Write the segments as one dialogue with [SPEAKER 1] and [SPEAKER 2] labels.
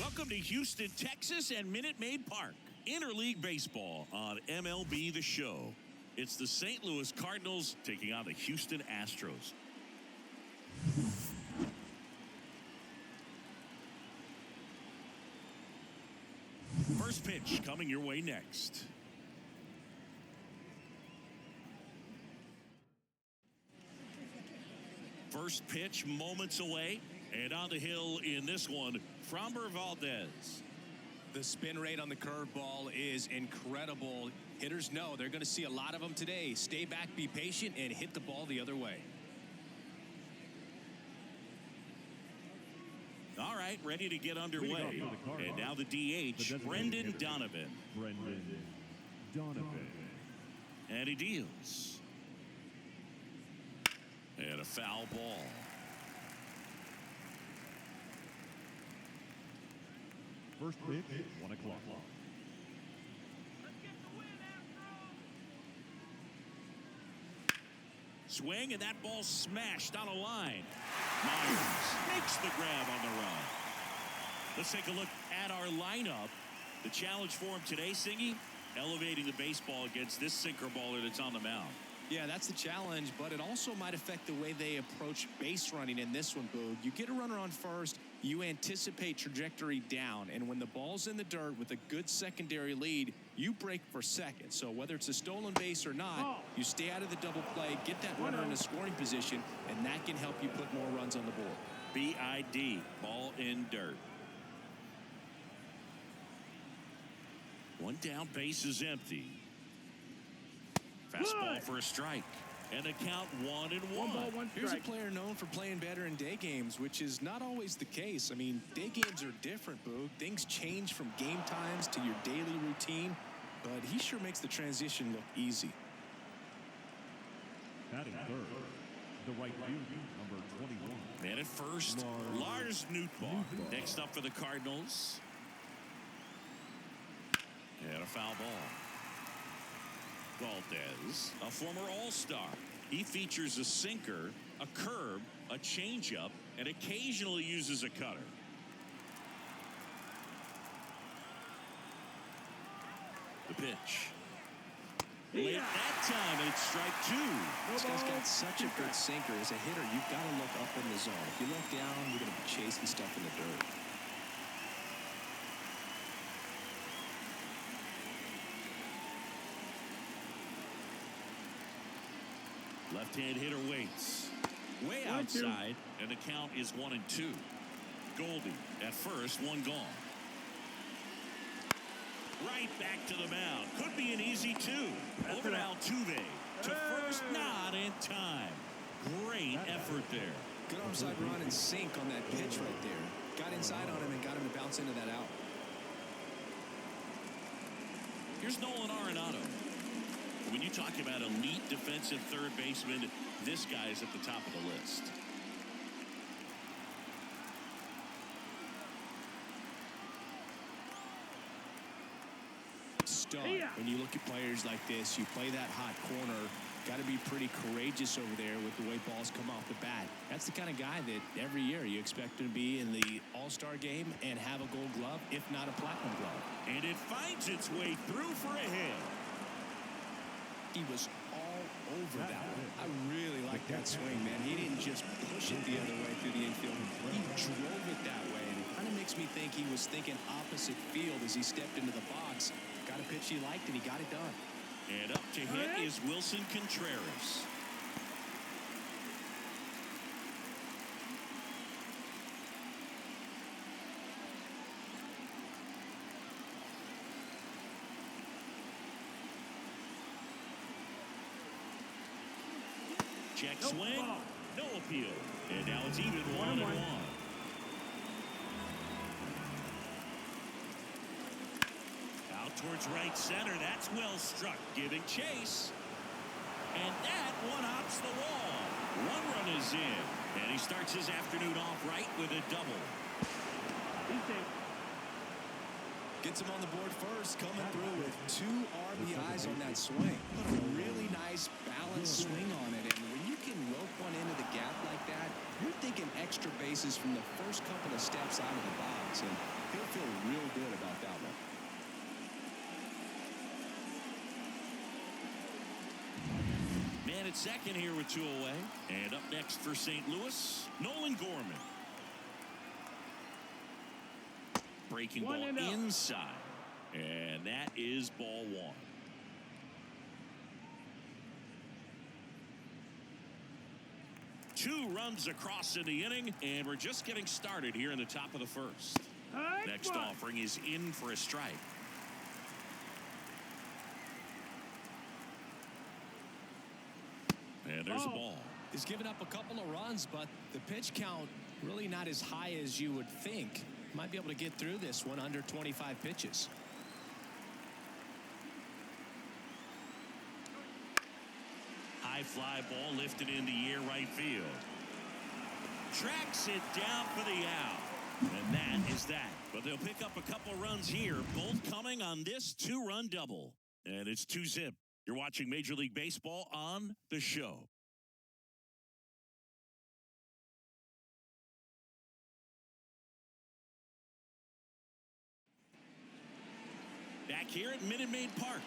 [SPEAKER 1] Welcome to Houston, Texas and Minute Maid Park. Interleague baseball on MLB The Show. It's the St. Louis Cardinals taking on the Houston Astros. First pitch coming your way next. First pitch moments away, and on the hill in this one, Framber Valdez.
[SPEAKER 2] The spin rate on the curveball is incredible. Hitters know they're going to see a lot of them today. Stay back, be patient, and hit the ball the other way.
[SPEAKER 1] All right, ready to get underway. And now the DH, Brendan Donovan. And he deals. And a foul ball.
[SPEAKER 3] First pitch, 1 o'clock.
[SPEAKER 1] Swing, and that ball smashed on a line. Myers makes the grab on the run. Let's take a look at our lineup. The challenge for him today, Singy, elevating the baseball against this sinker baller that's on the mound.
[SPEAKER 2] Yeah, that's the challenge, but it also might affect the way they approach base running in this one, Boog. You get a runner on first, you anticipate trajectory down, and when the ball's in the dirt with a good secondary lead, you break for second. So whether it's a stolen base or not, you stay out of the double play, get that runner in a scoring position, and that can help you put more runs on the board.
[SPEAKER 1] BID, ball in dirt. One down, base is empty. Fastball for a strike. And a count 1-1.
[SPEAKER 2] Here's a player known for playing better in day games, which is not always the case. I mean, day games are different, Boog. Things change from game times to your daily routine, but he sure makes the transition look easy.
[SPEAKER 3] Batting third, the right fielder, number 21.
[SPEAKER 1] Man at first, Lars Nootbaar. Next up for the Cardinals. And a foul ball. Valdez, a former All-Star. He features a sinker, a curve, a changeup, and occasionally uses a cutter. The pitch. Late that time, and it's strike two.
[SPEAKER 2] This guy's got such a good sinker. As a hitter, you've got to look up in the zone. If you look down, you're going to be chasing stuff in the dirt.
[SPEAKER 1] Left-hand hitter waits. Way outside, and the count is 1-2. Goldie at first, one gone. Right back to the mound. Could be an easy two. Over to Altuve. To first, not in time. Great effort there.
[SPEAKER 2] Good onside run and sink on that pitch right there. Got inside on him and got him to bounce into that out.
[SPEAKER 1] Here's Nolan Arenado. When you talk about elite defensive third baseman, this guy's at the top of the list.
[SPEAKER 2] Stud. When you look at players like this, you play that hot corner, got to be pretty courageous over there with the way balls come off the bat. That's the kind of guy that every year you expect him to be in the All-Star game and have a gold glove, if not a platinum glove.
[SPEAKER 1] And it finds its way through for a hit.
[SPEAKER 2] He was all over that one. I really like that swing, man. He didn't just push it the other way through the infield. He drove it that way, and it kind of makes me think he was thinking opposite field as he stepped into the box. Got a pitch he liked, and he got it done.
[SPEAKER 1] And up to hit is Wilson Contreras. Check swing, no appeal. And now it's even 1-1. Out towards right center. That's well struck, giving chase. And that one hops the wall. One run is in. And he starts his afternoon off right with a double.
[SPEAKER 2] Gets him on the board first, coming through with 2 RBIs on that swing. Put a really nice balanced swing on it. And when you can rope one into the gap like that, you're thinking extra bases from the first couple of steps out of the box, and he'll feel real good about that one.
[SPEAKER 1] Man at second here with 2 away. And up next for St. Louis, Nolan Gorman. Breaking ball inside. And that is ball 1. Two runs across in the inning, and we're just getting started here in the top of the first. Next offering is in for a strike. And there's a ball.
[SPEAKER 2] He's given up a couple of runs, but the pitch count really not as high as you would think. Might be able to get through this one under 25 pitches.
[SPEAKER 1] High fly ball lifted in the air right field. Tracks it down for the out. And that is that. But they'll pick up a couple of runs here, both coming on this 2-run double. And it's 2-zip. You're watching Major League Baseball on The Show. Back here at Minute Maid Park.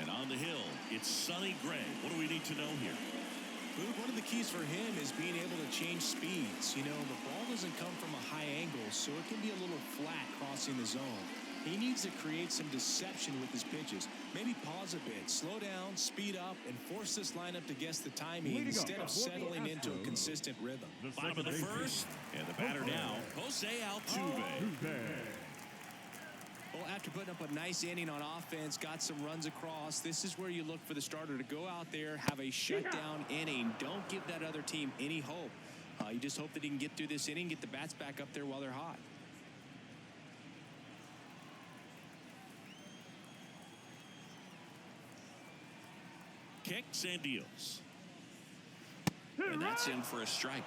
[SPEAKER 1] And on the hill, it's Sonny Gray. What do we need to know here?
[SPEAKER 2] One of the keys for him is being able to change speeds. You know, the ball doesn't come from a high angle, so it can be a little flat crossing the zone. He needs to create some deception with his pitches. Maybe pause a bit, slow down, speed up, and force this lineup to guess the timing instead of settling into a consistent rhythm.
[SPEAKER 1] Bottom of the first, and the batter now, Jose Altuve.
[SPEAKER 2] Well, after putting up a nice inning on offense, got some runs across, this is where you look for the starter to go out there, have a shutdown inning. Don't give that other team any hope. You just hope that he can get through this inning, get the bats back up there while they're hot.
[SPEAKER 1] Kicks and deals. And that's in for a strike.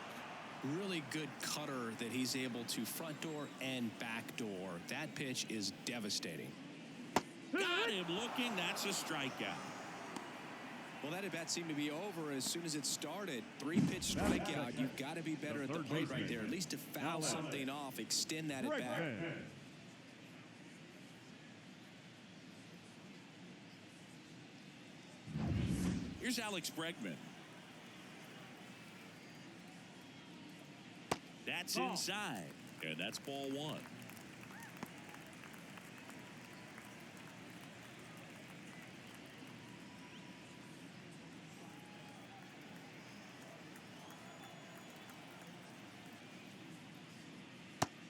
[SPEAKER 2] Really good cutter that he's able to front door and back door. That pitch is devastating.
[SPEAKER 1] Got him looking. That's a strikeout.
[SPEAKER 2] Well, that at bat seemed to be over as soon as it started. 3-pitch strikeout. You've got to be better at the plate right there. At least to foul something off, extend that at bat.
[SPEAKER 1] Here's Alex Bregman. That's inside, and that's ball 1.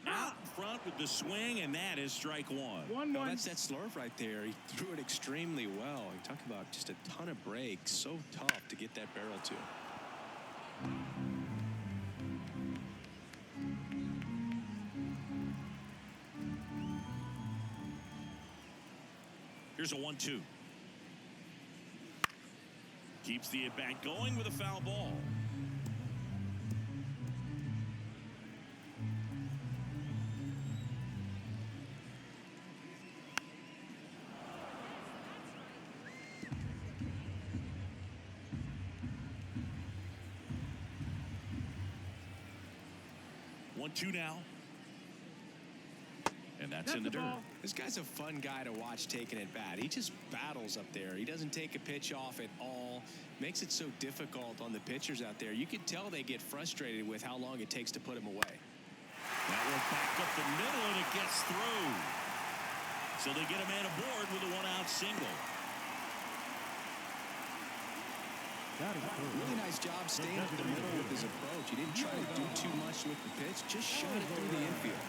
[SPEAKER 1] Out in front with the swing, and that is strike 1.
[SPEAKER 2] Oh, that's that slurve right there. He threw it extremely well. You talk about just a ton of breaks. So tough to get that barrel to.
[SPEAKER 1] Here's a 1-2. Keeps the at-bat going with a foul ball. One-two now. And that's in the dirt.
[SPEAKER 2] This guy's a fun guy to watch taking at bat. He just battles up there. He doesn't take a pitch off at all. Makes it so difficult on the pitchers out there. You can tell they get frustrated with how long it takes to put him away.
[SPEAKER 1] That one back up the middle, and it gets through. So they get a man aboard with a 1-out single.
[SPEAKER 2] Really nice job staying up the middle with his approach. He didn't try to do too much with the pitch. Just shot it through the infield.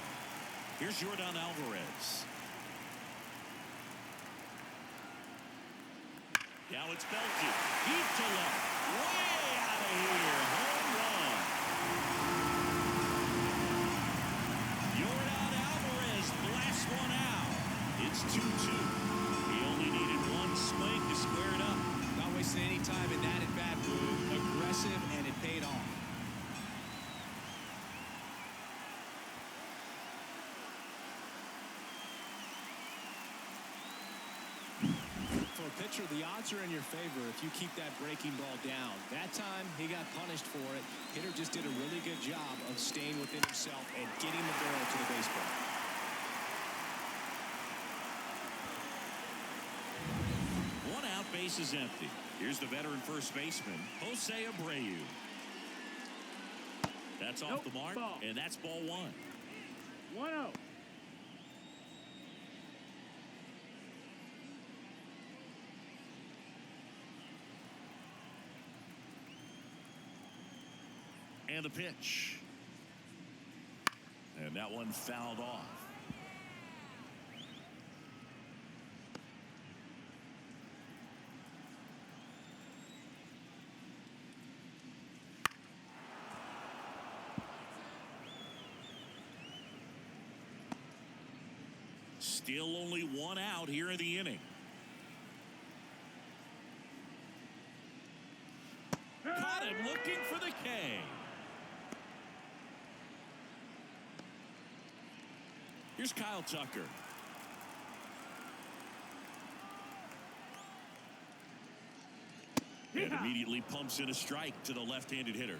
[SPEAKER 1] Here's Yordan Alvarez. Now it's belted. Deep to left. Way out of here. Home run. Yordan Alvarez blasts one out. It's 2-2. He only needed one swing to square it up.
[SPEAKER 2] Not wasting any time in that at-bat move. Aggressive, and it paid off. pitcher, the odds are in your favor if you keep that breaking ball down. That time, he got punished for it. Hitter just did a really good job of staying within himself and getting the barrel to the baseball.
[SPEAKER 1] One out, base is empty. Here's the veteran first baseman, Jose Abreu. That's off the mark, and that's ball one.
[SPEAKER 4] 1-0.
[SPEAKER 1] And the pitch. And that one fouled off. Still only one out here in the inning. Caught him looking for the K. Here's Kyle Tucker. And immediately pumps in a strike to the left-handed hitter.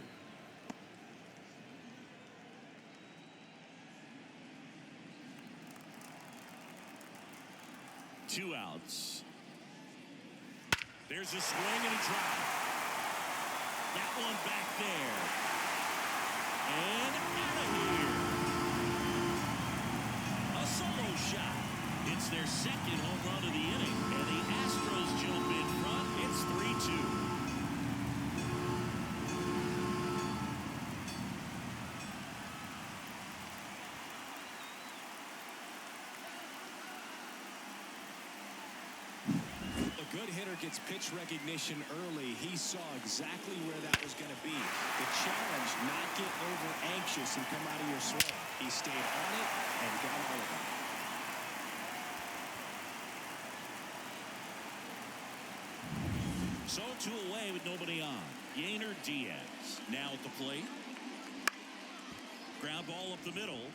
[SPEAKER 1] Two outs. There's a swing and a drive. That one back there. And out of here. A solo shot. It's their second home run of the inning. And the Astros jump in front. It's 3-2.
[SPEAKER 2] Good hitter gets pitch recognition early. He saw exactly where that was going to be. The challenge, not get over anxious and come out of your swing. He stayed on it and got all of it.
[SPEAKER 1] So two away with nobody on. Yainer Diaz now at the plate. Ground ball up the middle.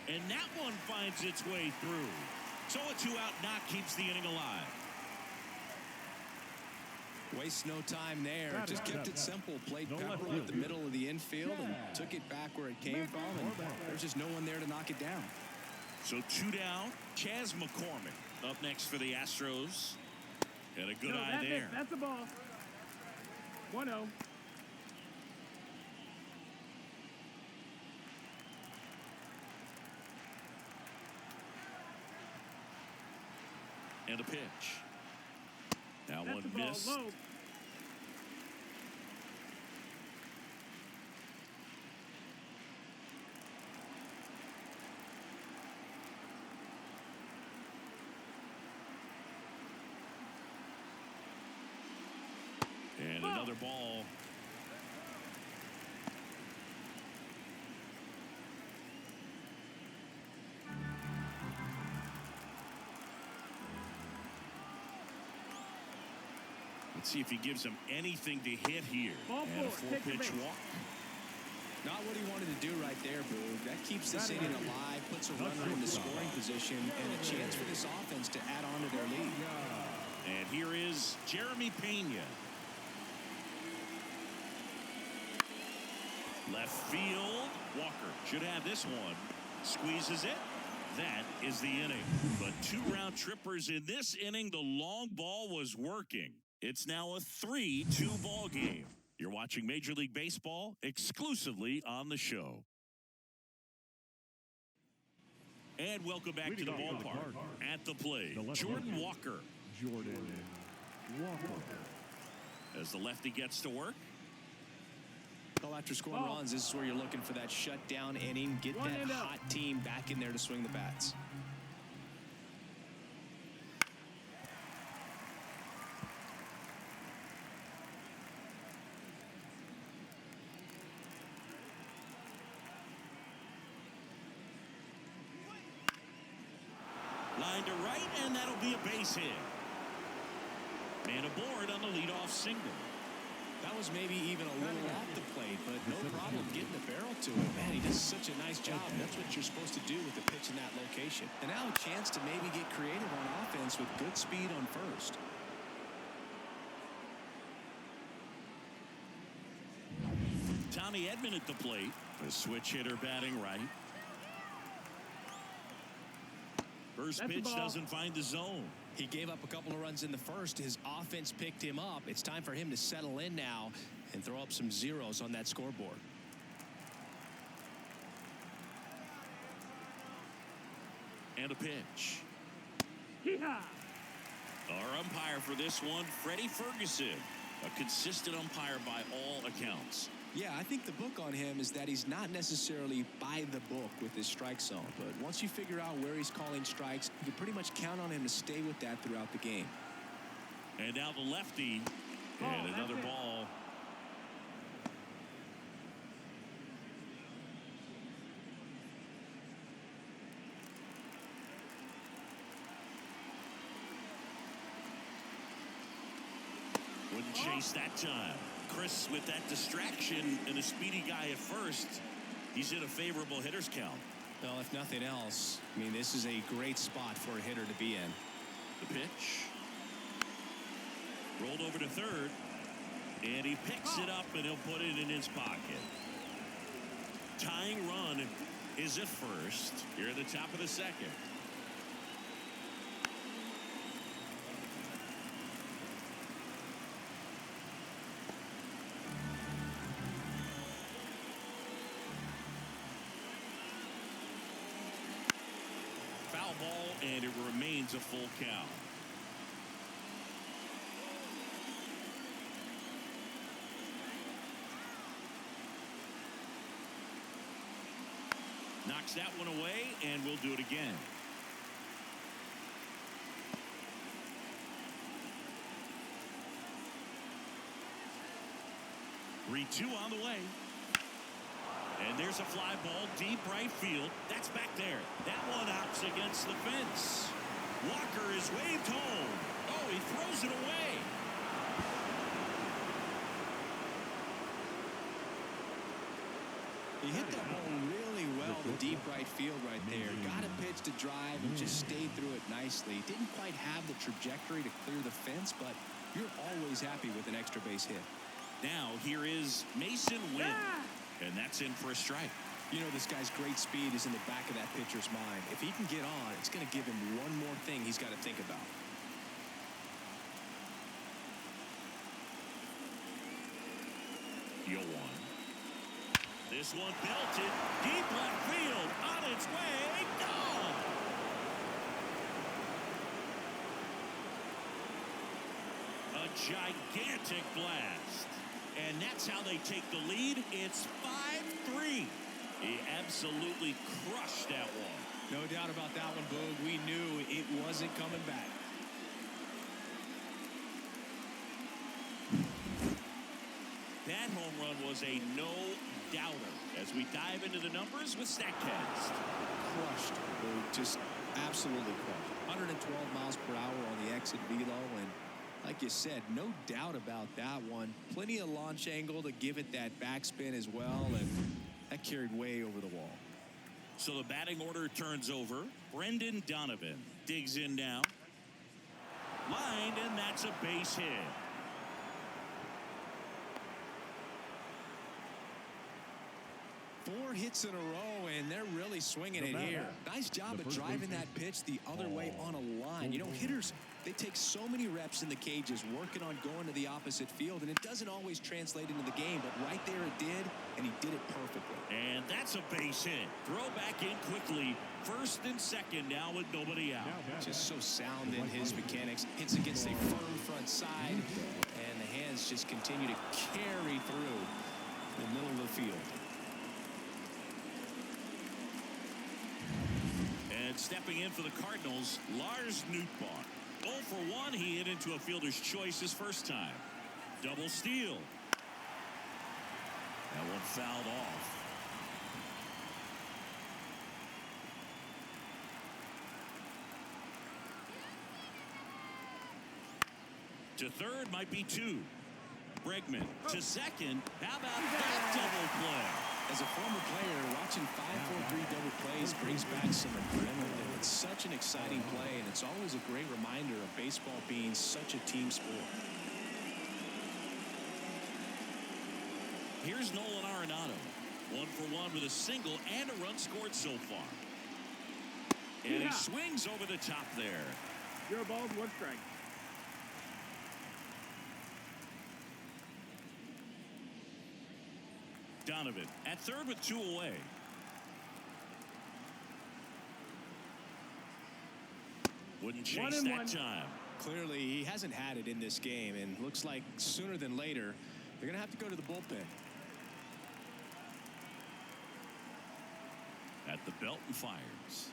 [SPEAKER 1] And that one finds its way through. So a two-out knock keeps the inning alive.
[SPEAKER 2] Waste no time there. Just kept it simple. Played Pepper at the middle of the infield and took it back where it came from. And there's just no one there to knock it down.
[SPEAKER 1] So two down. Chas McCormick up next for the Astros. And a good eye there.
[SPEAKER 4] That's the ball. 1-0.
[SPEAKER 1] And a pitch. That one missed.
[SPEAKER 4] Low.
[SPEAKER 1] And another ball. Let's see if he gives him anything to hit here. And a 4-pitch walk.
[SPEAKER 2] Not what he wanted to do right there, Boog. That keeps this inning alive, puts a runner in the scoring position, and a chance for this offense to add on to their lead.
[SPEAKER 1] And here is Jeremy Pena. Left field. Walker should have this one. Squeezes it. That is the inning. But two round trippers in this inning. The long ball was working. It's now a 3-2 ball game. You're watching Major League Baseball exclusively on the show. And welcome back to the ballpark. At the plate, Jordan Walker. As the lefty gets to work.
[SPEAKER 2] Well, after scoring runs, this is where you're looking for that shutdown inning. Get that hot team back in there to swing the bats.
[SPEAKER 1] Line to right, and that'll be a base hit. Man aboard on the leadoff single.
[SPEAKER 2] That was maybe even a little off the plate, but no problem getting the barrel to it. Man, he does such a nice job. That's what you're supposed to do with the pitch in that location. And now a chance to maybe get creative on offense with good speed on first.
[SPEAKER 1] Tommy Edman at the plate. A switch hitter batting right. First pitch doesn't find the zone.
[SPEAKER 2] He gave up a couple of runs in the first. His offense picked him up. It's time for him to settle in now and throw up some zeros on that scoreboard.
[SPEAKER 1] And a pitch.
[SPEAKER 4] Yeehaw!
[SPEAKER 1] Our umpire for this one, Freddie Ferguson. A consistent umpire by all accounts.
[SPEAKER 2] Yeah, I think the book on him is that he's not necessarily by the book with his strike zone. But once you figure out where he's calling strikes, you can pretty much count on him to stay with that throughout the game.
[SPEAKER 1] And now the lefty. And another ball. Wouldn't chase that time. Chris with that distraction and a speedy guy at first. He's in a favorable hitter's count.
[SPEAKER 2] Well, if nothing else, I mean, this is a great spot for a hitter to be in.
[SPEAKER 1] The pitch. Rolled over to third. And he picks it up and he'll put it in his pocket. Tying run is at first. Here at the top of the second. Foul ball, and it remains a full count. Knocks that one away, and we'll do it again. Three-two on the way. And there's a fly ball deep right field. That's back there. That one outs against the fence. Walker is waved home. Oh, he throws it away.
[SPEAKER 2] He hit that ball really well to deep right field right there. Got a pitch to drive and just stayed through it nicely. Didn't quite have the trajectory to clear the fence, but you're always happy with an extra base hit.
[SPEAKER 1] Now here is Mason Wynn. And that's in for a strike.
[SPEAKER 2] You know, this guy's great speed is in the back of that pitcher's mind. If he can get on, it's going to give him one more thing he's got to think about.
[SPEAKER 1] Yo one. This one belted deep left field on its way. Gone. A gigantic blast. And that's how they take the lead. It's 5-3. He absolutely crushed that one.
[SPEAKER 2] No doubt about that one, Boog. We knew it wasn't coming back.
[SPEAKER 1] That home run was a no-doubter. As we dive into the numbers with StatCast.
[SPEAKER 2] Crushed, Boog. Just absolutely crushed. 112 miles per hour on the exit velo, and like you said, no doubt about that one. Plenty of launch angle to give it that backspin as well, and that carried way over the wall.
[SPEAKER 1] So the batting order turns over. Brendan Donovan digs in now. Lined, and that's a base hit.
[SPEAKER 2] Four hits in a row, and they're really swinging it here. Nice job of driving that pitch the other way on a line. You know, hitters, they take so many reps in the cages working on going to the opposite field, and it doesn't always translate into the game, but right there it did, and he did it perfectly.
[SPEAKER 1] And that's a base hit. Throw back in quickly. First and second now with nobody out.
[SPEAKER 2] Just so sound in his mechanics. Hits against a firm front side, and the hands just continue to carry through the middle of the field.
[SPEAKER 1] And stepping in for the Cardinals, Lars Nootbaar. 0 for 1, he hit into a fielder's choice his first time. Double steal. That one fouled off. To third might be 2. Bregman to second. How about that double play?
[SPEAKER 2] As a former player, watching 5-4-3 double plays brings back some adrenaline. It's such an exciting play, and it's always a great reminder of baseball being such a team sport.
[SPEAKER 1] Here's Nolan Arenado. 1 for 1 with a single and a run scored so far. And he swings over the top there.
[SPEAKER 4] 0 balls, 1 strike.
[SPEAKER 1] Donovan at third with 2 away. Wouldn't chase that time.
[SPEAKER 2] Clearly, he hasn't had it in this game, and looks like sooner than later, they're going to have to go to the bullpen.
[SPEAKER 1] At the belt and fires.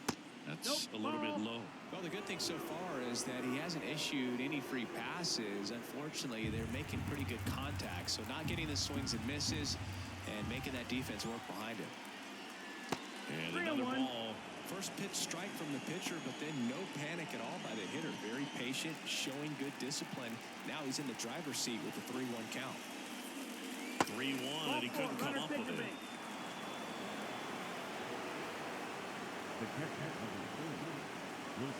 [SPEAKER 1] That's a little bit low.
[SPEAKER 2] Well, the good thing so far is that he hasn't issued any free passes. Unfortunately, they're making pretty good contact, so not getting the swings and misses and making that defense work behind him.
[SPEAKER 1] And another ball.
[SPEAKER 2] First pitch strike from the pitcher, but then no panic at all by the hitter. Very patient, showing good discipline. Now he's in the driver's seat with the 3-1 count.
[SPEAKER 1] 3-1, and he couldn't come up with it.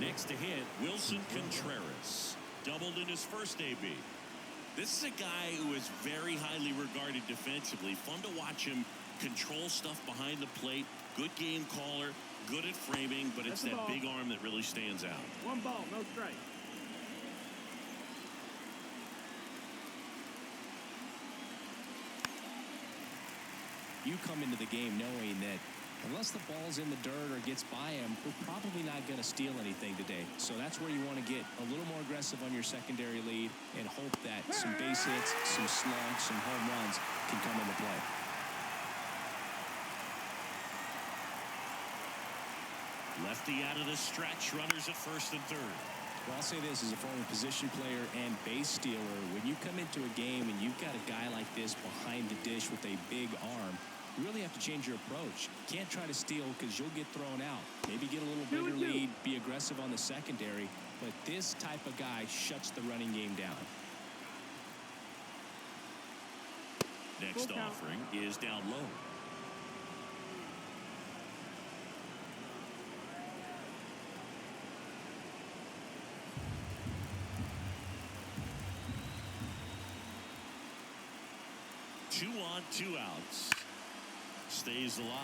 [SPEAKER 1] Next to hit, Wilson Contreras. Doubled in his first AB. This is a guy who is very highly regarded defensively. Fun to watch him control stuff behind the plate. Good game caller. Good at framing, but it's that big arm that really stands out.
[SPEAKER 4] 1 ball, no strike.
[SPEAKER 2] You come into the game knowing that unless the ball's in the dirt or gets by him, we're probably not going to steal anything today. So that's where you want to get a little more aggressive on your secondary lead and hope that some base hits, some slugs, some home runs can come into play.
[SPEAKER 1] Lefty out of the stretch, runners at first and third.
[SPEAKER 2] Well, I'll say this as a former position player and base stealer. When you come into a game and you've got a guy like this behind the dish with a big arm, you really have to change your approach. Can't try to steal because you'll get thrown out. Maybe get a little bigger lead, be aggressive on the secondary. But this type of guy shuts the running game down.
[SPEAKER 1] Next offering is down low. Two on, 2 outs. Stays alive.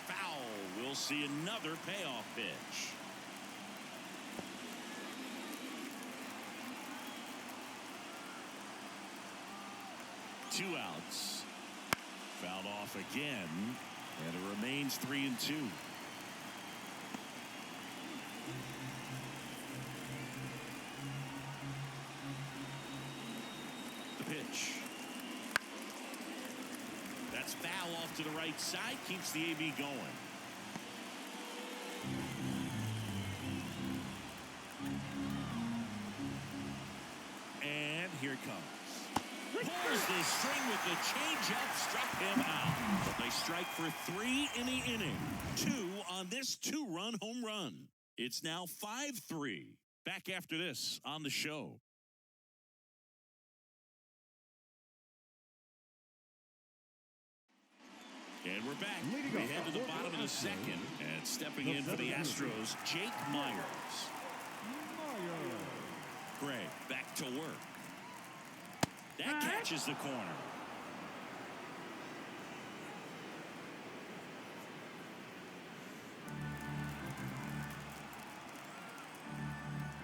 [SPEAKER 1] Foul. We'll see another payoff pitch. Two outs. Fouled off again. And it remains 3-2. The pitch. That's foul off to the right side. Keeps the AB going. And here it comes. Pulls the string with the changeup, struck him out. They strike for 3 in the inning. 2 on this 2-run home run. It's now 5-3. Back after this on the show. And we're back. We head to the bottom of the second. And stepping in for the Astros, Jake Myers. Gray back to work. That catches the corner.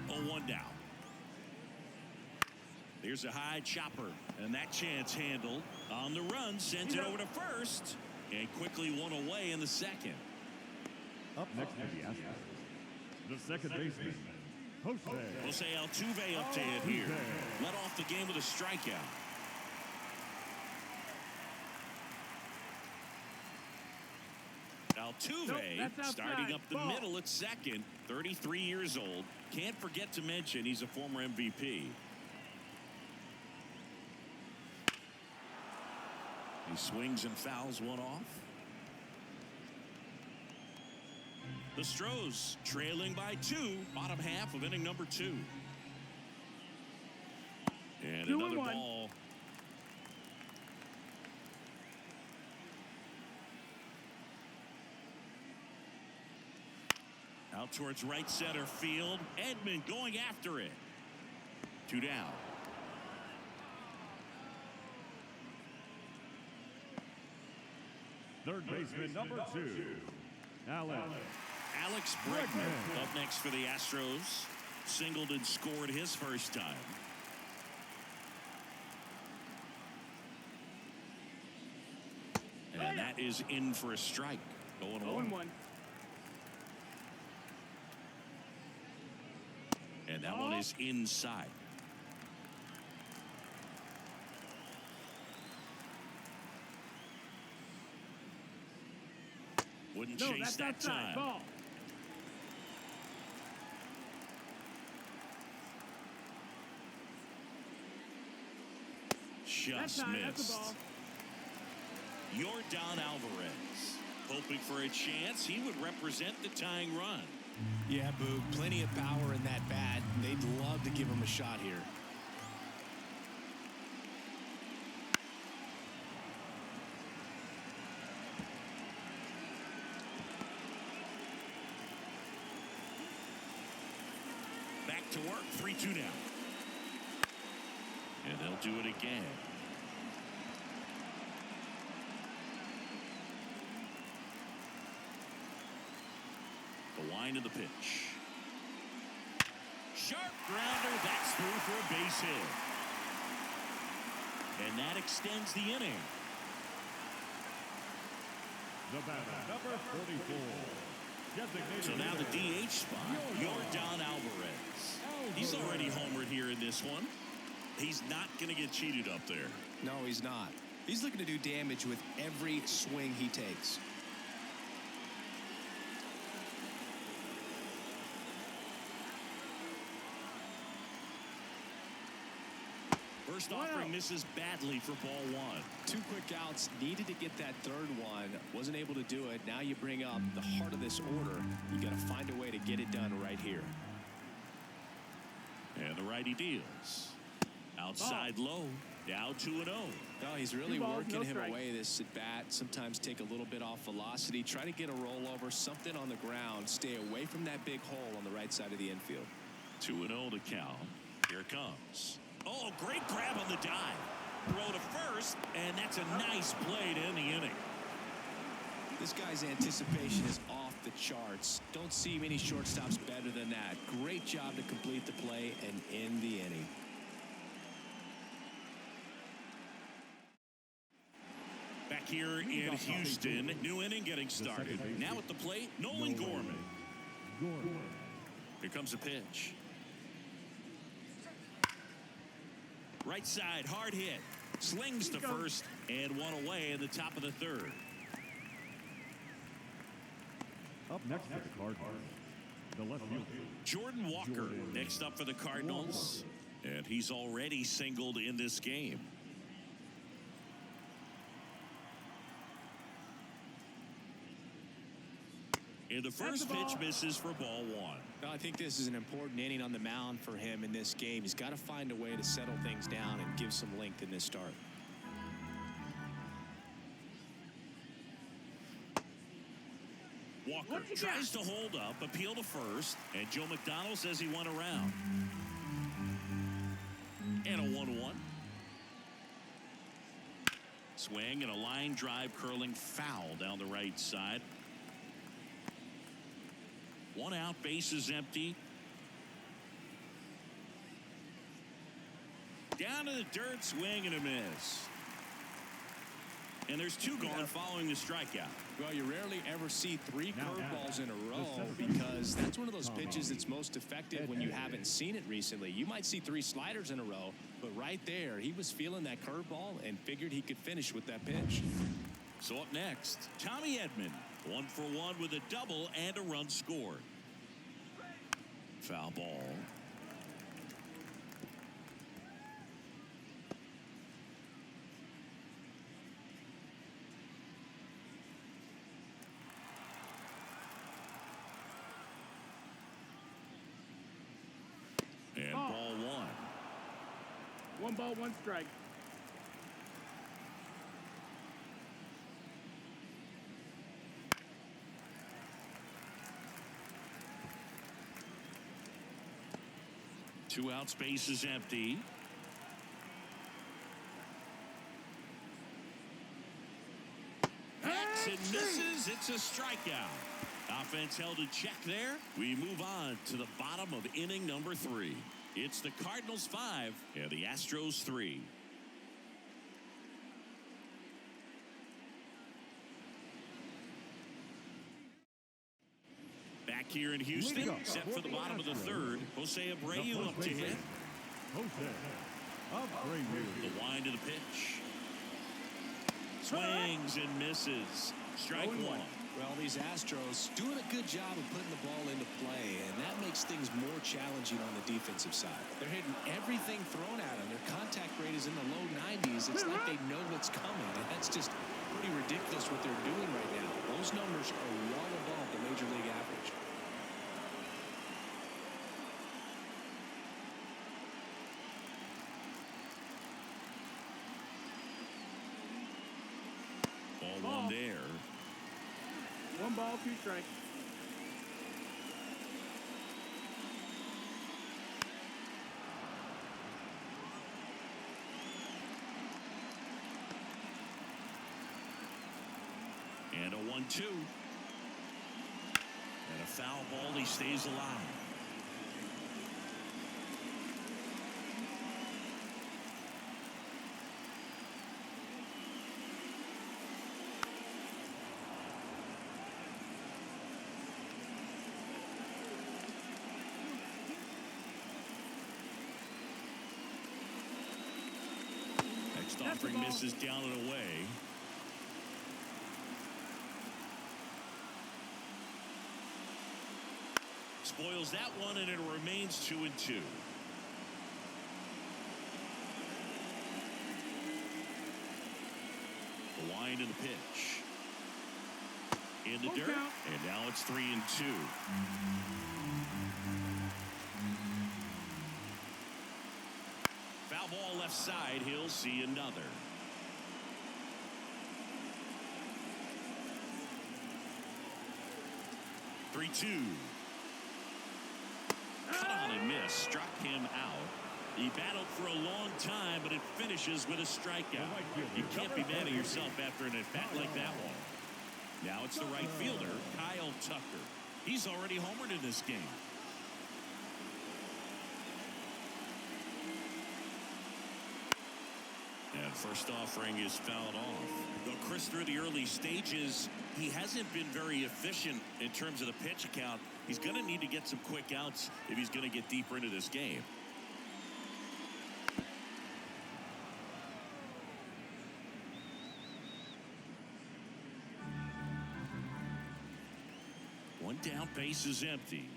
[SPEAKER 1] Oh, 1 down. There's a high chopper, and that chance handled. On the run, sends it over to first, and quickly 1 away in the second.
[SPEAKER 3] Up next to the Astros, the second baseman,
[SPEAKER 1] Jose Altuve up to hit here. Led off the game with a strikeout. Altuve starting up the middle at second, 33 years old. Can't forget to mention he's a former MVP. He swings and fouls 1 off. The Astros trailing by 2, bottom half of inning number 2. And another ball. Out towards right center field. Edman going after it. 2 down.
[SPEAKER 3] Third baseman number 2,
[SPEAKER 1] Alex Bregman up next for the Astros. Singled and scored his first time. And that is in for a strike. 0-1. And that one is inside. Wouldn't chase that time.
[SPEAKER 4] Ball.
[SPEAKER 1] Just missed. Yordan Alvarez hoping for a chance. He would represent the tying run.
[SPEAKER 2] Yeah, Boog, plenty of power in that bat. They'd love to give him a shot here.
[SPEAKER 1] Back to work, 3-2 now. And they'll do it again. The line of the pitch. Sharp grounder. That's through for a base hit. And that extends the inning.
[SPEAKER 3] The batter, number 44.
[SPEAKER 1] So now the DH spot, Yordan Alvarez. He's already homered here in this one. He's not going to get cheated up there.
[SPEAKER 2] No, he's not. He's looking to do damage with every swing he takes.
[SPEAKER 1] First offering misses badly for ball 1.
[SPEAKER 2] 2 quick outs, needed to get that third one, wasn't able to do it. Now you bring up the heart of this order. You got to find a way to get it done right here.
[SPEAKER 1] And the righty deals. Outside low, down 2-0.
[SPEAKER 2] No, he's really working him away this at bat. Sometimes take a little bit off velocity, try to get a rollover, something on the ground, stay away from that big hole on the right side of the infield.
[SPEAKER 1] 2-0 to count. Here it comes. Oh, great grab on the dive. Throw to first, and that's a nice play to end the inning.
[SPEAKER 2] This guy's anticipation is off the charts. Don't see many shortstops better than that. Great job to complete the play and end the inning.
[SPEAKER 1] Back here in Houston, new inning getting started. Now at the plate, Nolan Gorman. Here comes a pitch. Right side, hard hit. Slings to first, and one away in the top of the third.
[SPEAKER 3] Up next for the Cardinals, the left fielder,
[SPEAKER 1] Jordan Walker next up for the Cardinals. And he's already singled in this game. And the first pitch misses for ball 1.
[SPEAKER 2] I think this is an important inning on the mound for him in this game. He's got to find a way to settle things down and give some length in this start.
[SPEAKER 1] Walker tries to hold up, appeal to first, and Joe McDonald says he went around. And a 1-1. Swing and a line drive curling foul down the right side. 1 out, base is empty. Down to the dirt, swing and a miss. And there's 2 gone following the strikeout.
[SPEAKER 2] Well, you rarely ever see 3 curveballs in a row because that's one of those pitches that's most effective when you haven't seen it recently. You might see 3 sliders in a row, but right there, he was feeling that curveball and figured he could finish with that pitch.
[SPEAKER 1] So up next, Tommy Edman, 1 for 1 with a double and a run scored. Foul ball. And ball 1.
[SPEAKER 4] 1 ball, 1 strike.
[SPEAKER 1] 2 outs, base is empty. Hits and misses. It's a strikeout. Offense held in check there. We move on to the bottom of inning number 3. It's the Cardinals 5 and the Astros 3. Back here in Houston, set for the bottom of the 3rd. Jose Abreu up to hit.
[SPEAKER 3] Jose Abreu.
[SPEAKER 1] The wind of the pitch. Swings and misses. Strike 1.
[SPEAKER 2] Well, these Astros doing a good job of putting the ball into play, and that makes things more challenging on the defensive side. They're hitting everything thrown at them. Their contact rate is in the low 90s. It's like they know what's coming, and that's just pretty ridiculous what they're doing right now. Those numbers are well above the major league average.
[SPEAKER 1] Ball 1 there.
[SPEAKER 4] 1 ball, 2 strikes.
[SPEAKER 1] And a 1-2. And a foul ball. He stays alive. Next offering misses down and away. Spoils that one, and it remains 2-2. The wind of the pitch. In the dirt, and now it's 3-2. Foul ball left side. He'll see another. Three-two. Cut on and miss. Struck him out. He battled for a long time, but it finishes with a strikeout. You can't be mad at yourself after an at-bat like that one. Now it's the right fielder, Kyle Tucker. He's already homered in this game. And first offering is fouled off. Though Chris, through the early stages, he hasn't been very efficient in terms of the pitch count. He's going to need to get some quick outs if he's going to get deeper into this game. One down, base is empty.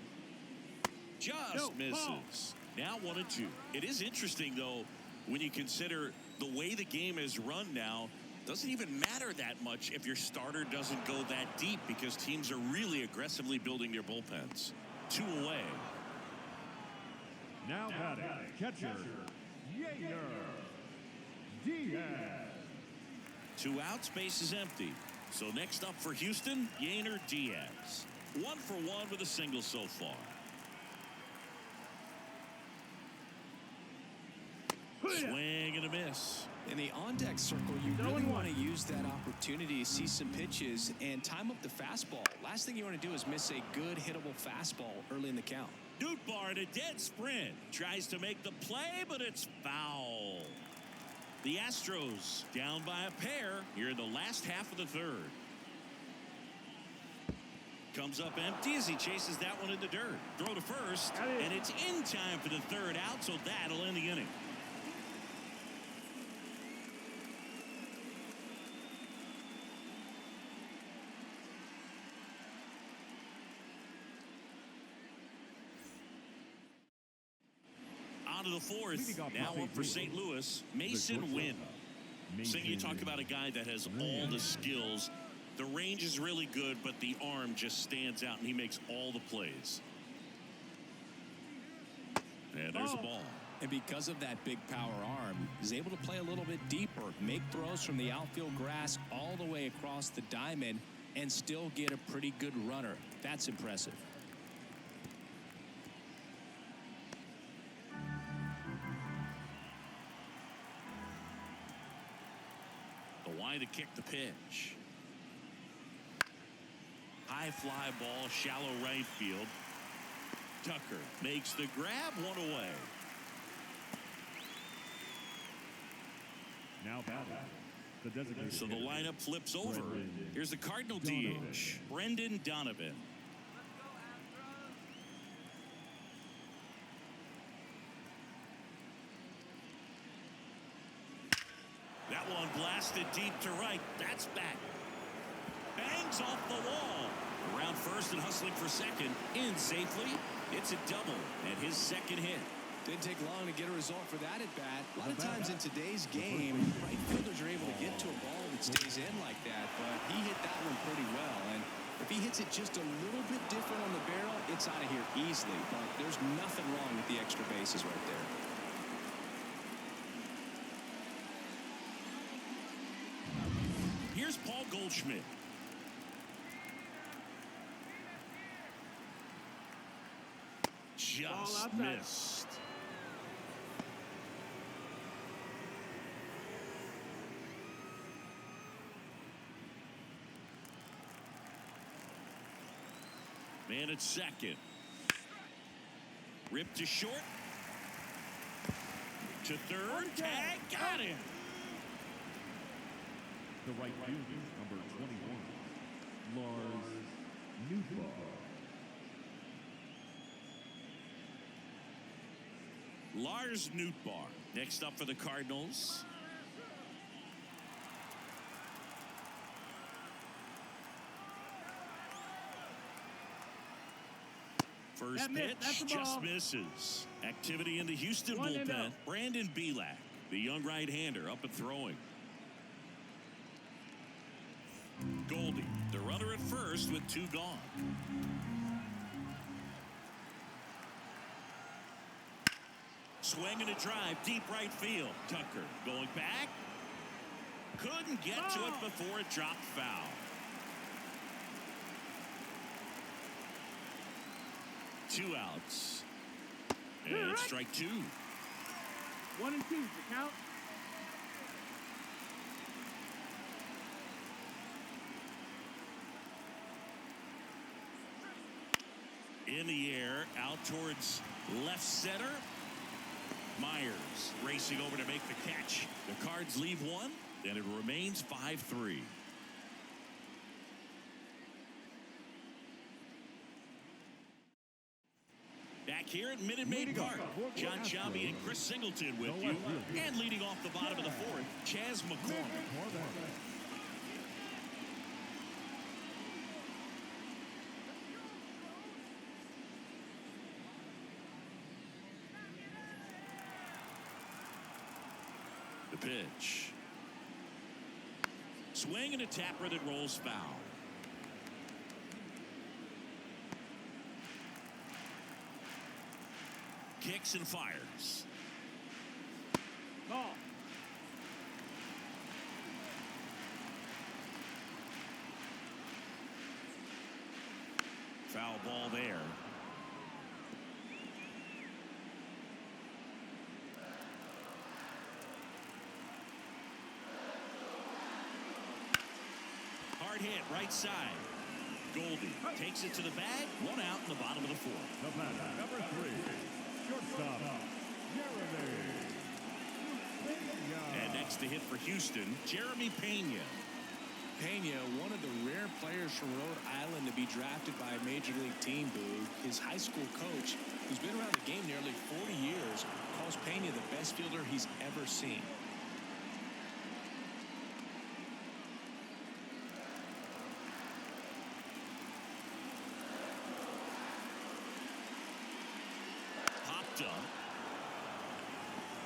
[SPEAKER 1] Just misses. Now 1-2. It is interesting, though, when you consider the way the game is run now. Doesn't even matter that much if your starter doesn't go that deep, because teams are really aggressively building their bullpens. 2 away.
[SPEAKER 3] Now batting, catcher, Yainer Diaz.
[SPEAKER 1] 2 outs, base is empty. So next up for Houston, Yainer Diaz. 1 for 1 with a single so far. Swing and a miss.
[SPEAKER 2] In the on-deck circle, you really want to use that opportunity to see some pitches and time up the fastball. Last thing you want to do is miss a good hittable fastball early in the count.
[SPEAKER 1] Nootbaar in a dead sprint. Tries to make the play, but it's foul. The Astros down by a pair here in the last half of the 3rd. Comes up empty as he chases that one in the dirt. Throw to first, and it's in time for the 3rd out, so that'll end the inning. On to the 4th. Now up for St. Louis, Mason Wynn. So you talk about a guy that has all the skills. The range is really good, but the arm just stands out, and he makes all the plays. And there's a ball.
[SPEAKER 2] And because of that big power arm, he's able to play a little bit deeper, make throws from the outfield grass all the way across the diamond, and still get a pretty good runner. That's impressive.
[SPEAKER 1] Line to kick the pitch. High fly ball, shallow right field. Tucker makes the grab, one away.
[SPEAKER 3] Now batting. The designated
[SPEAKER 1] So the lineup flips over. Here's the Cardinal DH, Brendan Donovan. That one blasted deep to right. That's back. Bangs off the wall. Around first and hustling for second. In safely. It's a double and his second hit.
[SPEAKER 2] Didn't take long to get a result for that at bat. A lot of times in today's game, right fielders are able to get to a ball that stays in like that, but he hit that one pretty well. And if he hits it just a little bit different on the barrel, it's out of here easily. But there's nothing wrong with the extra bases right there.
[SPEAKER 1] Here's Paul Goldschmidt. Just missed. Man at second. Ripped to short. To third. Tag. Got him.
[SPEAKER 3] The right fielder, number 21, Lars Newbar.
[SPEAKER 1] Lars Nootbaar next up for the Cardinals. First pitch just misses. Activity in the Houston bullpen. Brandon Belak, the young right-hander, up and throwing. Goldie, the runner at first with two gone. Swing and a drive, deep right field. Tucker going back. Couldn't get to it before it dropped foul. Two outs. And strike two.
[SPEAKER 4] 1 and 2 the count.
[SPEAKER 1] In the air, out towards left center. Myers racing over to make the catch. The Cards leave one, and it remains 5-3. Back here at Minute Maid Park, John Sciambi and Chris Singleton with you. And leading off the bottom of the fourth, Chas McCormick. The pitch. Swing and a tapper that rolls foul. Kicks and fires.
[SPEAKER 4] Ball.
[SPEAKER 1] Foul ball there. Hard hit, right side. Goldie takes it to the bag. One out in the bottom of the fourth.
[SPEAKER 3] The batter, number 3, shortstop, Jeremy Pena.
[SPEAKER 1] And next to hit for Houston, Jeremy Pena.
[SPEAKER 2] Pena, one of the rare players from Rhode Island to be drafted by a major league team, Boog. His high school coach, who's been around the game nearly 40 years, calls Pena the best fielder he's ever seen.
[SPEAKER 1] Popped up.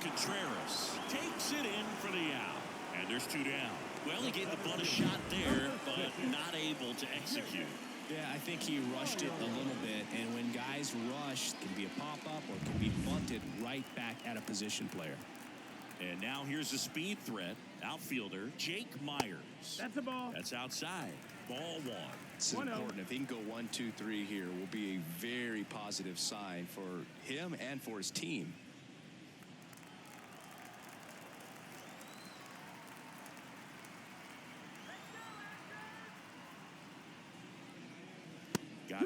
[SPEAKER 1] Contreras takes it in for the out. And there's two down. Well, he gave the bunt a shot there, but not able to execute.
[SPEAKER 2] Yeah, I think he rushed it a little bit, and when guys rush, it can be a pop-up or it can be bunted right back at a position player.
[SPEAKER 1] And now here's a speed threat. Outfielder Jake Myers.
[SPEAKER 4] That's a ball.
[SPEAKER 1] That's outside. Ball one.
[SPEAKER 2] This is important. If he can go 1, 2, 3 here, will be a very positive sign for him and for his team.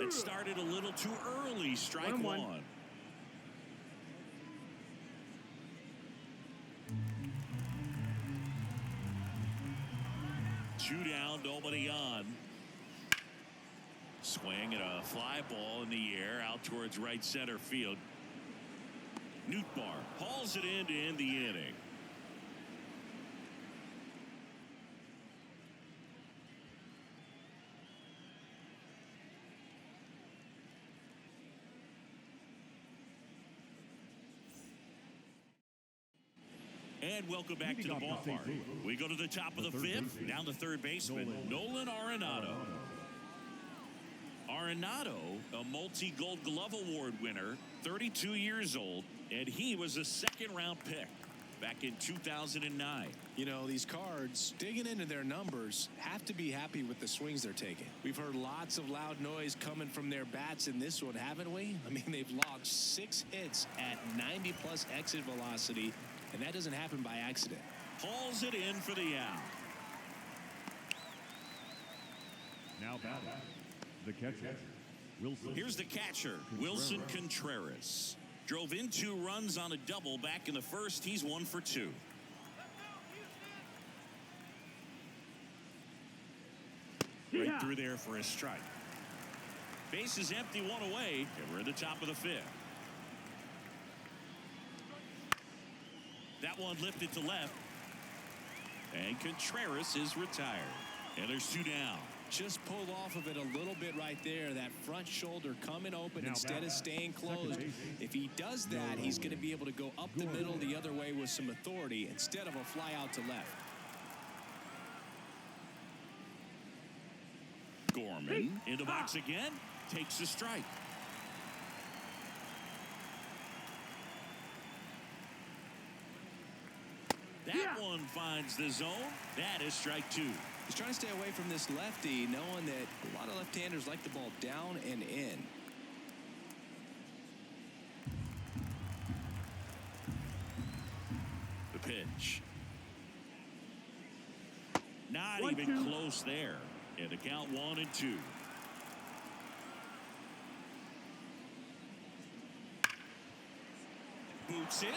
[SPEAKER 1] That started a little too early. Strike 1. Two down, nobody on. Swing and a fly ball in the air out towards right center field. Nootbaar hauls it in to end the inning. And welcome back to the ballpark. We go to the top of the fifth, down to third baseman, Nolan Arenado. Arenado, a multi-Gold Glove Award winner, 32 years old, and he was a second-round pick back in 2009.
[SPEAKER 2] You know, these Cards, digging into their numbers, have to be happy with the swings they're taking. We've heard lots of loud noise coming from their bats in this one, haven't we? I mean, they've logged 6 hits at 90-plus exit velocity, and that doesn't happen by accident.
[SPEAKER 1] Hauls it in for the out.
[SPEAKER 3] Now batting, the catcher, Wilson.
[SPEAKER 1] Here's the catcher, Wilson Contreras. Drove in 2 runs on a double back in the first. He's 1 for 2. Right through there for a strike. Base is empty, 1 away, and we're at the top of the 5th. That one lifted to left. And Contreras is retired. And there's 2 down.
[SPEAKER 2] Just pulled off of it a little bit right there. That front shoulder coming open
[SPEAKER 3] now
[SPEAKER 2] instead of staying closed. If he does that, he's going to be able to go up the middle the other way with some authority instead of a fly out to left.
[SPEAKER 1] Gorman in the box again. Takes the strike. That one finds the zone. That is strike 2.
[SPEAKER 2] He's trying to stay away from this lefty, knowing that a lot of left-handers like the ball down and in.
[SPEAKER 1] The pitch. Not even close there. And the count 1 and 2. Boots it.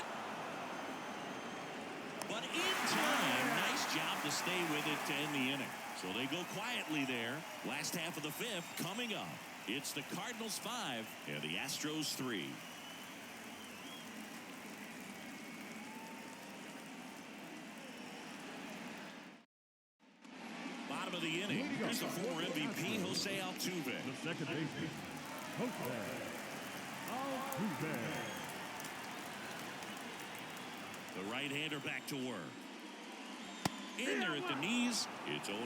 [SPEAKER 1] But in time, nice job to stay with it to end the inning. So they go quietly there. Last half of the 5th coming up. It's the Cardinals 5 and the Astros 3. Bottom of the inning. Here's the former MVP, Jose Altuve.
[SPEAKER 3] The second baseman, Jose Altuve.
[SPEAKER 1] The right-hander back to work. In there at the knees. It's 0-1.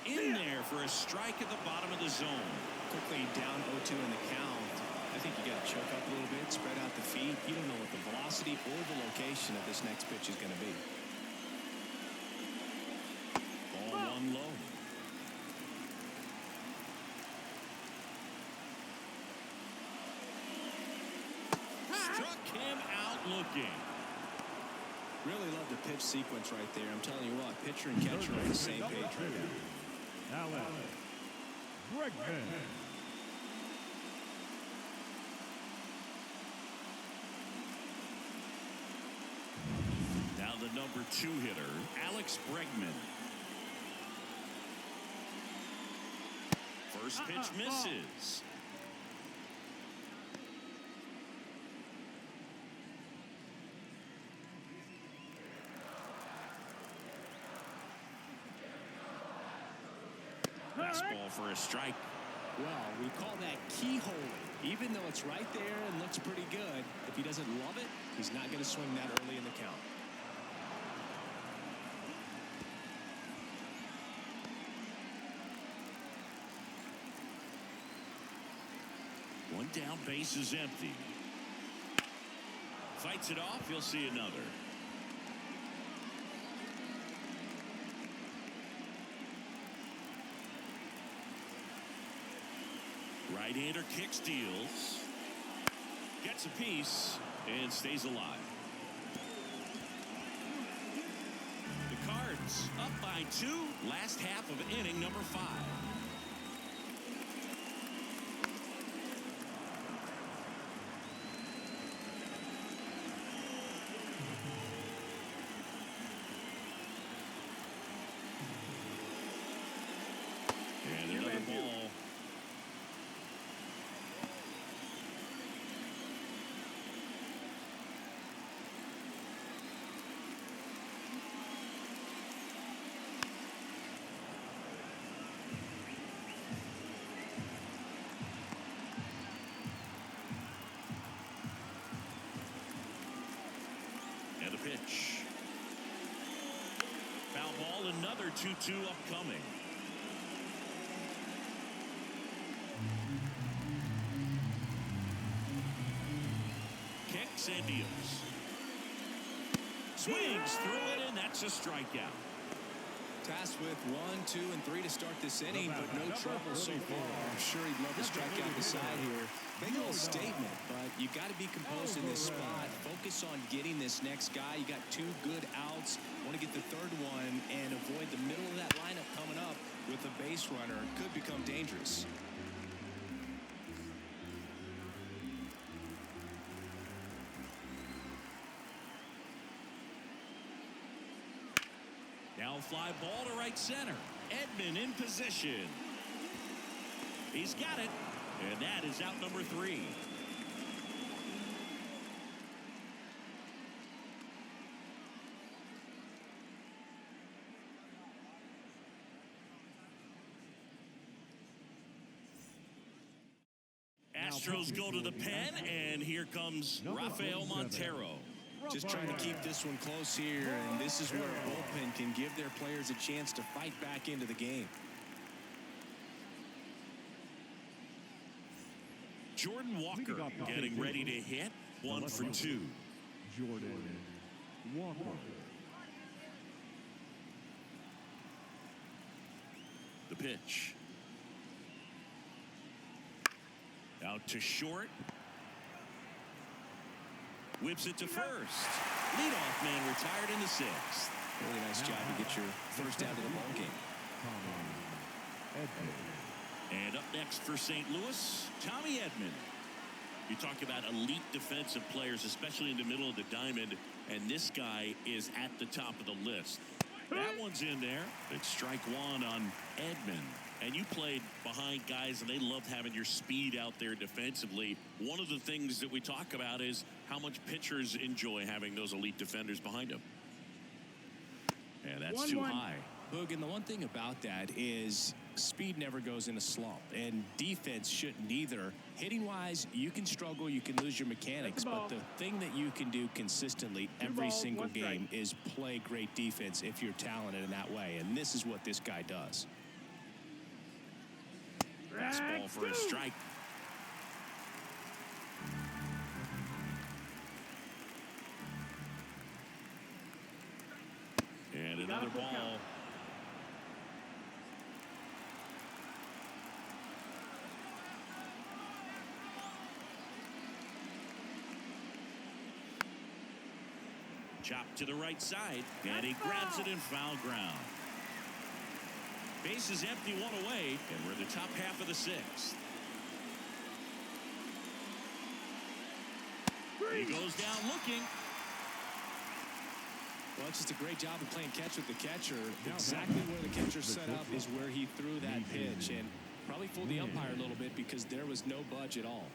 [SPEAKER 1] In there for a strike at the bottom of the zone.
[SPEAKER 2] Quickly down 0-2 in the count. I think you got to choke up a little bit, spread out the feet. You don't know what the velocity or the location of this next pitch is going to be.
[SPEAKER 1] Ball 1 low. Struck him out looking.
[SPEAKER 2] Really love the pitch sequence right there. I'm telling you what, pitcher and catcher are on the same page right now.
[SPEAKER 3] Alex Bregman.
[SPEAKER 1] Now the number 2 hitter, Alex Bregman. First pitch misses. Fastball for a strike.
[SPEAKER 2] Well, we call that keyholing. Even though it's right there and looks pretty good, if he doesn't love it, he's not going to swing that early in the count.
[SPEAKER 1] One down, base is empty. Fights it off, you'll see another. Right-hander kick steals. Gets a piece and stays alive. The Cards outs. Up by 2. Last half of inning number 5. And another ball. And the pitch. Foul ball, another 2-2 upcoming. Kicks and deals. Swings through it, and that's a strikeout.
[SPEAKER 2] Tasked with 1, 2, and 3 to start this inning, but no trouble so far. I'm sure he'd love to strike out the side here. Big old statement, but you got to be composed in this spot. Focus on getting this next guy. You got 2 good outs. Want to get the third one and avoid the middle of that lineup coming up with a base runner. Could become dangerous.
[SPEAKER 1] Now fly ball to right center. Edman in position. He's got it. And that is out number 3. Astros go to the pen, and here comes Rafael Montero.
[SPEAKER 2] Just trying to keep this one close here, and this is where a bullpen can give their players a chance to fight back into the game.
[SPEAKER 1] Jordan Walker getting ready to hit. 1 for 2.
[SPEAKER 3] Jordan Walker.
[SPEAKER 1] The pitch. Out to short. Whips it to first. Leadoff man retired in the 6th.
[SPEAKER 2] Really nice job to get your first out of the ball game.
[SPEAKER 1] And up next for St. Louis, Tommy Edman. You talk about elite defensive players, especially in the middle of the diamond, and this guy is at the top of the list. That one's in there. It's strike 1 on Edman. And you played behind guys, and they loved having your speed out there defensively. One of the things that we talk about is how much pitchers enjoy having those elite defenders behind them. And that's
[SPEAKER 4] 1-1.
[SPEAKER 1] high.
[SPEAKER 2] Boog, and the one thing about that is speed never goes in a slump, and defense shouldn't either. Hitting-wise, you can struggle, you can lose your mechanics, but the thing that you can do consistently every single game is play great defense if you're talented in that way, and this is what this guy does.
[SPEAKER 1] Fastball for a strike. And another ball. Chopped to the right side, and he grabs it in foul ground. Base is empty, 1 away, and we're in the top half of the 6th. He goes down looking.
[SPEAKER 2] Well, it's just a great job of playing catch with the catcher. Exactly where the catcher set up is where he threw that pitch, and probably fooled the umpire a little bit because there was no budge at all.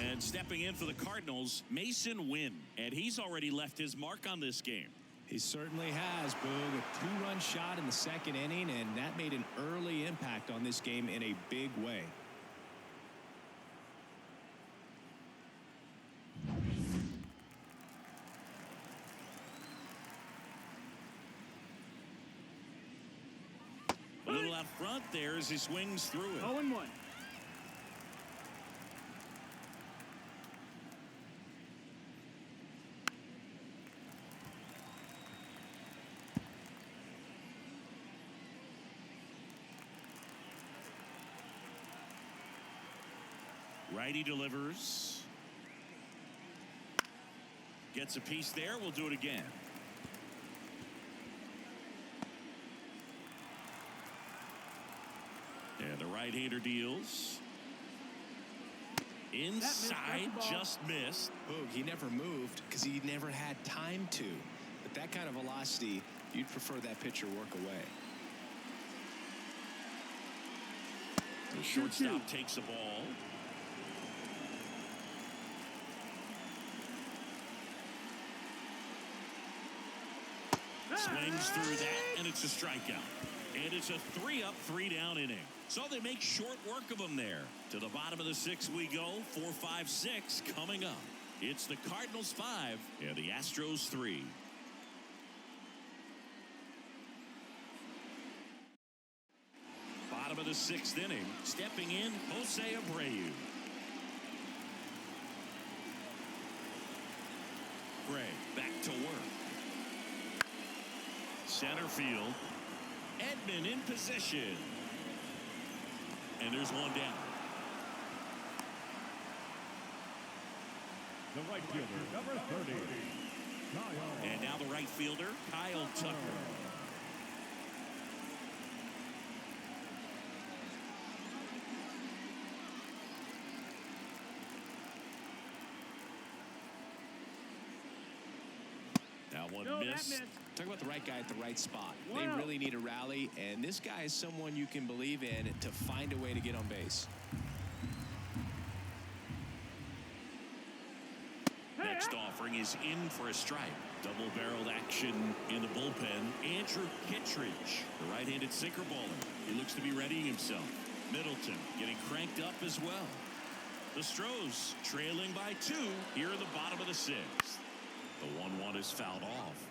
[SPEAKER 1] And stepping in for the Cardinals, Mason Wynn. And he's already left his mark on this game.
[SPEAKER 2] He certainly has, Boog. A 2-run shot in the 2nd inning, and that made an early impact on this game in a big way.
[SPEAKER 1] A little out front there as he swings through it.
[SPEAKER 4] 0-1.
[SPEAKER 1] Righty delivers. Gets a piece there. We'll do it again. And the right-hander deals. Inside, just missed.
[SPEAKER 2] Boog, he never moved because he never had time to. But that kind of velocity, you'd prefer that pitcher work away.
[SPEAKER 1] The shortstop takes the ball. Swings through that, and it's a strikeout. And it's a 3-up, 3-down inning. So they make short work of them there. To the bottom of the 6th we go. 4, 5, 6 coming up. It's the Cardinals 5 and the Astros 3. Bottom of the 6th inning. Stepping in, Jose Abreu. Gray back to work. Center field. Edman in position. And there's one down.
[SPEAKER 3] The right fielder, number 30. Kyle.
[SPEAKER 1] And now the right fielder, Kyle Tucker. That one missed.
[SPEAKER 2] Talk about the right guy at the right spot. They really need a rally, and this guy is someone you can believe in to find a way to get on base.
[SPEAKER 1] Next offering is in for a strike. Double-barreled action in the bullpen. Andrew Kittredge, the right-handed sinker baller. He looks to be readying himself. Middleton getting cranked up as well. The Astros trailing by 2 here in the bottom of the 6th. The 1-1 is fouled off.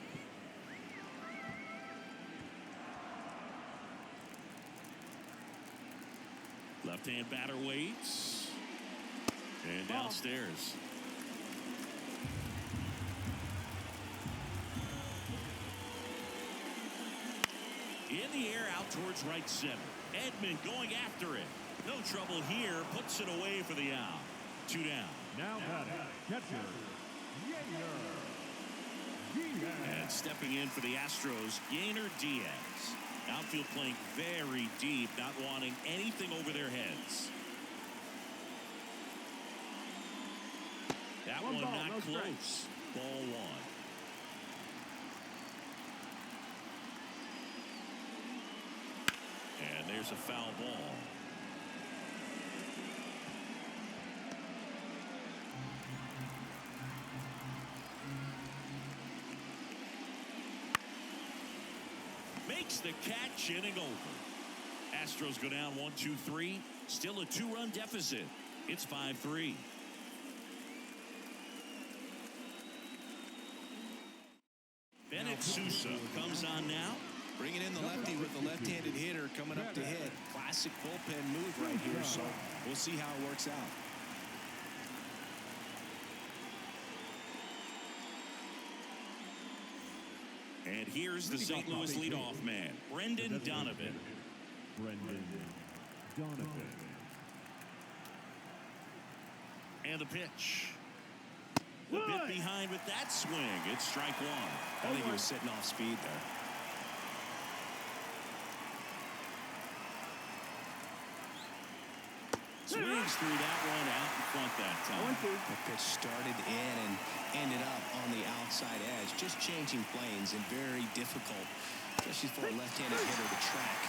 [SPEAKER 1] Left-hand batter waits. And downstairs. In the air out towards right center. Edman going after it. No trouble here. Puts it away for the out. 2 down.
[SPEAKER 3] Now batting, catcher,
[SPEAKER 1] And stepping in for the Astros, Yainer Diaz. Outfield playing very deep, not wanting anything over their heads. That one not close. Ball 1. And there's a foul ball. Makes the catch, inning over. Astros go down 1-2-3. Still a 2-run deficit. It's 5-3. Bennett Sousa comes on now.
[SPEAKER 2] Bringing in the lefty with the left-handed hitter coming up to hit. Classic bullpen move right here, so we'll see how it works out.
[SPEAKER 1] And here's the St. Louis leadoff man, Brendan Donovan. And the pitch. A bit behind with that swing. It's strike 1.
[SPEAKER 2] I think he was sitting off speed there.
[SPEAKER 1] Swings through that one out in front that time.
[SPEAKER 2] The pitch started in and ended up on the outside edge. Just changing planes and very difficult, especially for a left-handed hitter to track.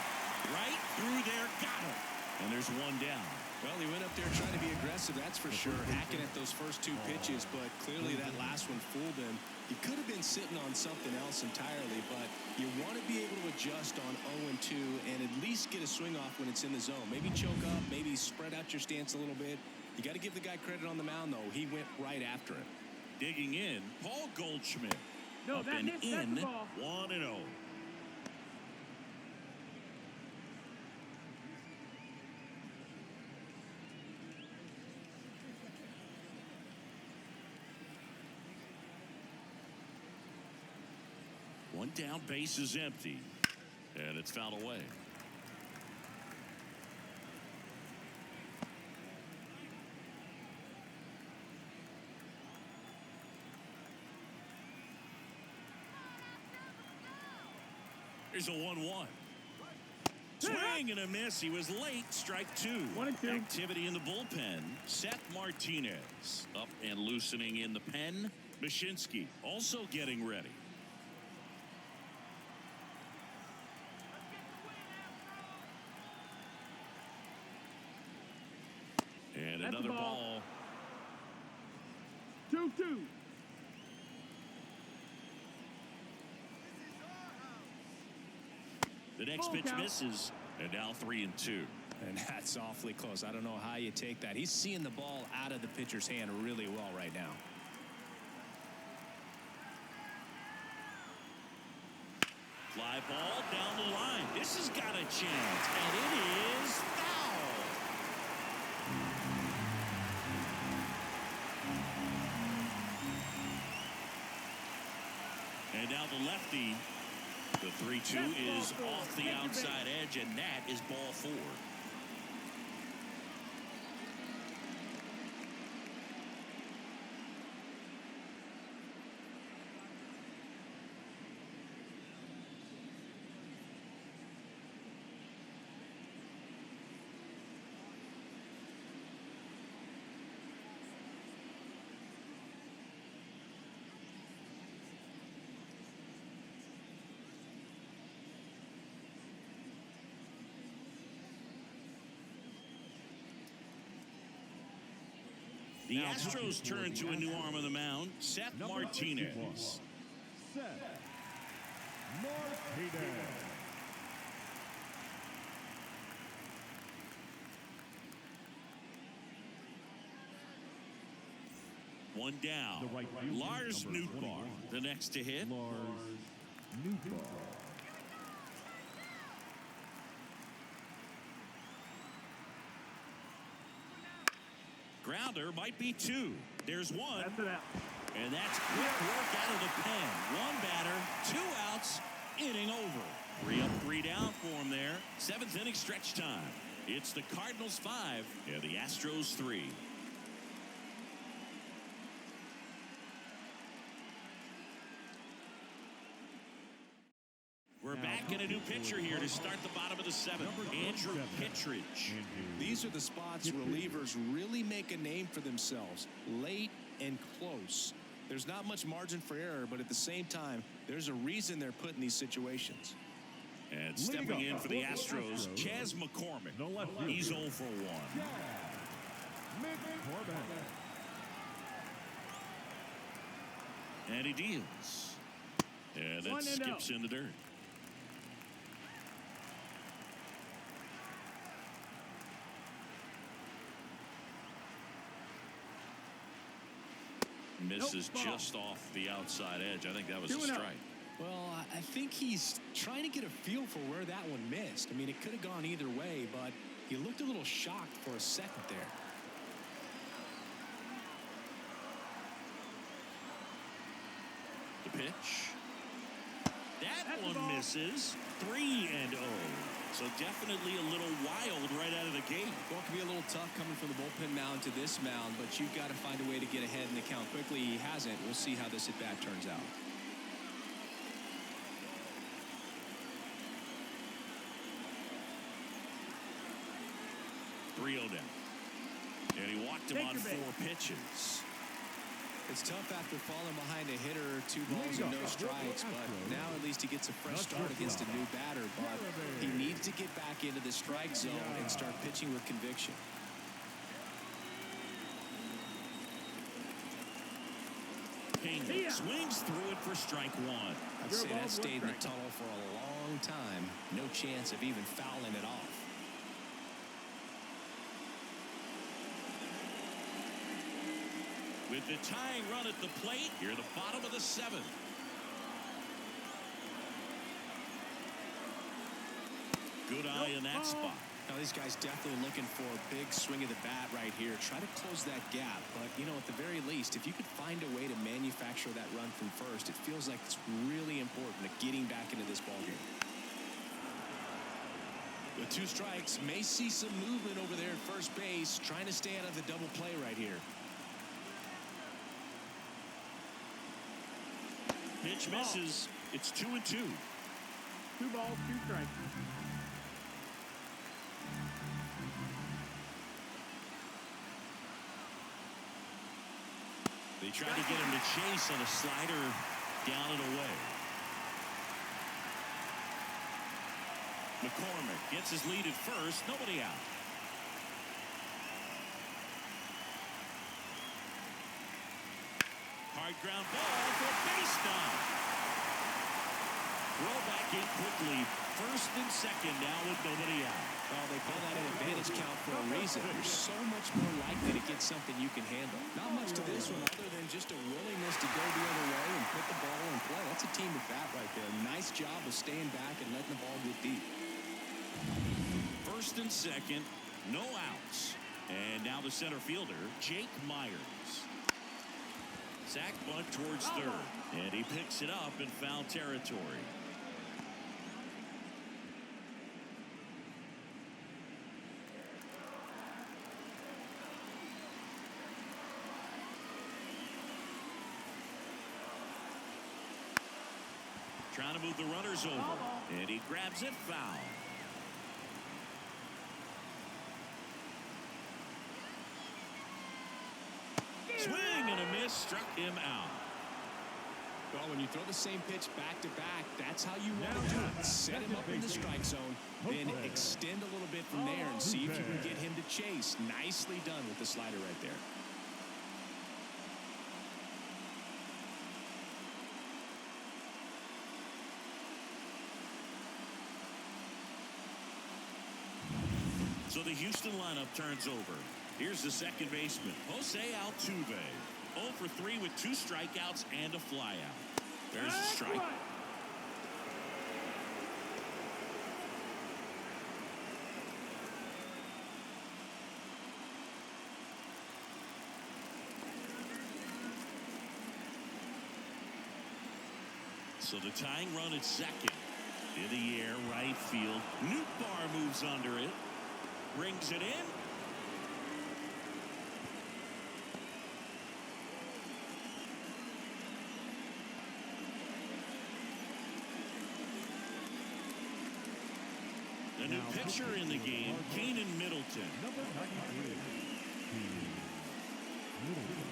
[SPEAKER 1] Right through there, got him. And there's one down.
[SPEAKER 2] Well, he went up there trying to be aggressive, that's for sure, hacking at those first 2 pitches, but clearly that last one fooled him. He could have been sitting on something else entirely, but you want to be able to adjust on 0-2 and at least get a swing off when it's in the zone. Maybe choke up, maybe spread out your stance a little bit. You got to give the guy credit on the mound, though. He went right after him.
[SPEAKER 1] Digging in, Paul Goldschmidt.
[SPEAKER 4] No,
[SPEAKER 1] Up
[SPEAKER 4] that
[SPEAKER 1] and
[SPEAKER 4] missed.
[SPEAKER 1] in,
[SPEAKER 4] That's the ball.
[SPEAKER 1] 1-0. One down, base is empty. And it's fouled away. Here's a 1-1. Swing and a miss. He was late. Strike 2.
[SPEAKER 4] 1-2.
[SPEAKER 1] Activity in the bullpen. Seth Martinez up and loosening in the pen. Mashinsky also getting ready. And
[SPEAKER 4] That's
[SPEAKER 1] another
[SPEAKER 4] the ball.
[SPEAKER 1] ball.
[SPEAKER 4] 2-2.
[SPEAKER 1] The next
[SPEAKER 4] Full
[SPEAKER 1] pitch
[SPEAKER 4] count.
[SPEAKER 1] misses. And now 3-2.
[SPEAKER 2] And that's awfully close. I don't know how you take that. He's seeing the ball out of the pitcher's hand really well right now.
[SPEAKER 1] Fly ball down the line. This has got a chance. And it is foul. And now the lefty. The 3-2 is off the outside edge, and that is ball 4. The Astros turn to a new arm on the mound, Seth Martinez.
[SPEAKER 3] Seth Martinez.
[SPEAKER 1] One down.
[SPEAKER 3] The right fielder,
[SPEAKER 1] Lars
[SPEAKER 3] number
[SPEAKER 1] Nootbaar,
[SPEAKER 3] 21.
[SPEAKER 1] the next to hit.
[SPEAKER 3] Lars Nootbaar.
[SPEAKER 1] Grounder might be 2. There's 1.
[SPEAKER 4] That's it out.
[SPEAKER 1] And that's quick work out of the pen. 1 batter, 2 outs, inning over. 3 up, 3 down for him there. 7th inning stretch time. It's the Cardinals 5 and the Astros 3. We're back in a new pitcher here to start the bottom of the 7th. Andrew Kittredge.
[SPEAKER 2] These are the spots relievers really make a name for themselves. Late and close. There's not much margin for error, but at the same time, there's a reason they're put in these situations.
[SPEAKER 1] And stepping in for the Astros, Chas McCormick. He's 0 for 1. And he deals. And that skips in the dirt. Misses just off the outside edge. I think that was a strike.
[SPEAKER 2] Well, I think he's trying to get a feel for where that one missed. I mean, it could have gone either way, but he looked a little shocked for a second there.
[SPEAKER 1] The pitch. That one misses. 3-0. So definitely a little wild right out of the gate.
[SPEAKER 2] Well, it can be a little tough coming from the bullpen mound to this mound, but you've got to find a way to get ahead in the count quickly. He hasn't. We'll see how this at-bat turns out.
[SPEAKER 1] down. And he walked him on 4 pitches.
[SPEAKER 2] It's tough after falling behind a hitter, 2 balls and no strikes, but now at least he gets a fresh start against a new batter, but he needs to get back into the strike zone and start pitching with conviction.
[SPEAKER 1] Pena swings through it for strike 1.
[SPEAKER 2] I'd say that stayed in the tunnel for a long time. No chance of even fouling it off.
[SPEAKER 1] With the tying run at the plate, here the bottom of the 7th. Good eye in that spot.
[SPEAKER 2] Now, these guys definitely looking for a big swing of the bat right here. Try to close that gap. But, you know, at the very least, if you could find a way to manufacture that run from first, it feels like it's really important to getting back into this ballgame. With 2 strikes, may see some movement over there at first base, trying to stay out of the double play right here.
[SPEAKER 1] Pitch misses. It's 2-2.
[SPEAKER 4] 2 balls, 2 strikes.
[SPEAKER 1] They tried to get him to chase on a slider down and away. McCormick gets his lead at first. Nobody out. Hard ground ball for a base knock. Throw back in quickly. First and second now with nobody out.
[SPEAKER 2] Well, they call that an advantage count for a reason. You're so much more likely to get something you can handle. Not much to this one other than just a willingness to go the other way and put the ball in play. That's a team with that right there. Nice job of staying back and letting the ball get deep.
[SPEAKER 1] First and second, no outs. And now the center fielder, Jake Myers. Sack bunt towards third. And he picks it up in foul territory. Trying to move the runners over. And he grabs it foul. Swing and a miss, struck him out.
[SPEAKER 2] Well, when you throw the same pitch back to back, that's how you want to do it. Set him up in the strike zone, then extend a little bit from there and see if you can get him to chase. Nicely done with the slider right there.
[SPEAKER 1] So the Houston lineup turns over. Here's the second baseman, Jose Altuve. 0 for 3 with 2 strikeouts and a flyout. There's the strike. So the tying run at second. In the air, right field. Nootbaar moves under it. Brings it in. The new pitcher in the game, Keenan Middleton.
[SPEAKER 3] Number 93. Middleton.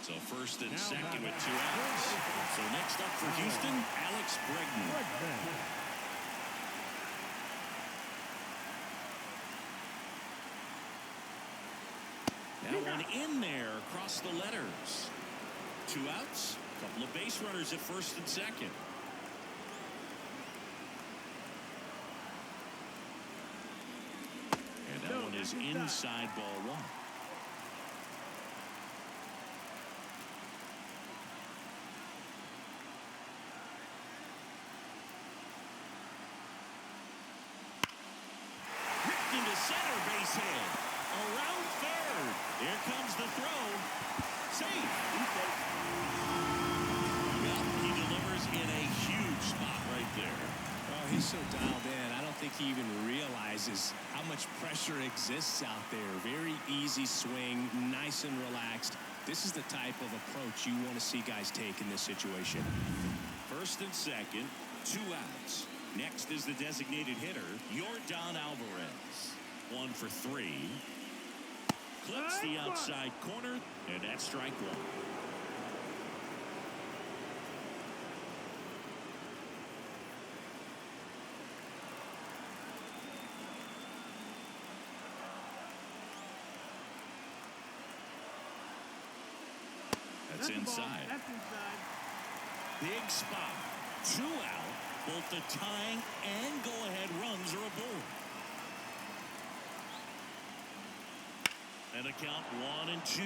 [SPEAKER 1] So first and second with 2 outs. So next up for Houston, Alex Bregman. That one in there across the letters. 2 outs, a couple of base runners at first and second. And that one is inside ball 1. Into center, base hit. Around third. Here comes the throw. Safe. Well, he delivers in a huge spot right there.
[SPEAKER 2] Oh, he's so dialed in. I don't think he even realizes how much pressure exists out there. Very easy swing, nice and relaxed. This is the type of approach you want to see guys take in this situation.
[SPEAKER 1] First and second, 2 outs. Next is the designated hitter, Yordan Alvarez. 1 for 3. Clips the outside corner, and that's strike 1. That's inside.
[SPEAKER 4] That's inside.
[SPEAKER 1] Big spot. 2 out. Both the tying and go-ahead runs are aboard. And the count 1 and 2.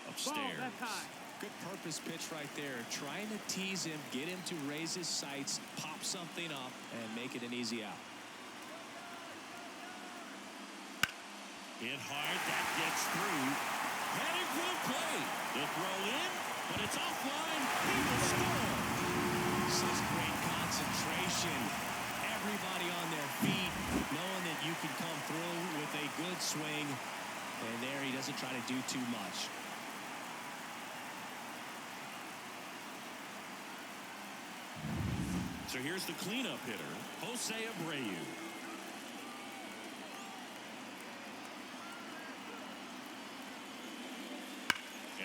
[SPEAKER 1] Upstairs.
[SPEAKER 4] Ball, that's high.
[SPEAKER 2] Good purpose pitch right there. Trying to tease him, get him to raise his sights, pop something up, and make it an easy out.
[SPEAKER 1] Hit hard. That gets through. Heading for the plate. The throw in, but it's offline. He will score.
[SPEAKER 2] Such great concentration. Everybody on their feet, knowing that you can come through with a good swing. And there he doesn't try to do too much.
[SPEAKER 1] So here's the cleanup hitter, Jose Abreu.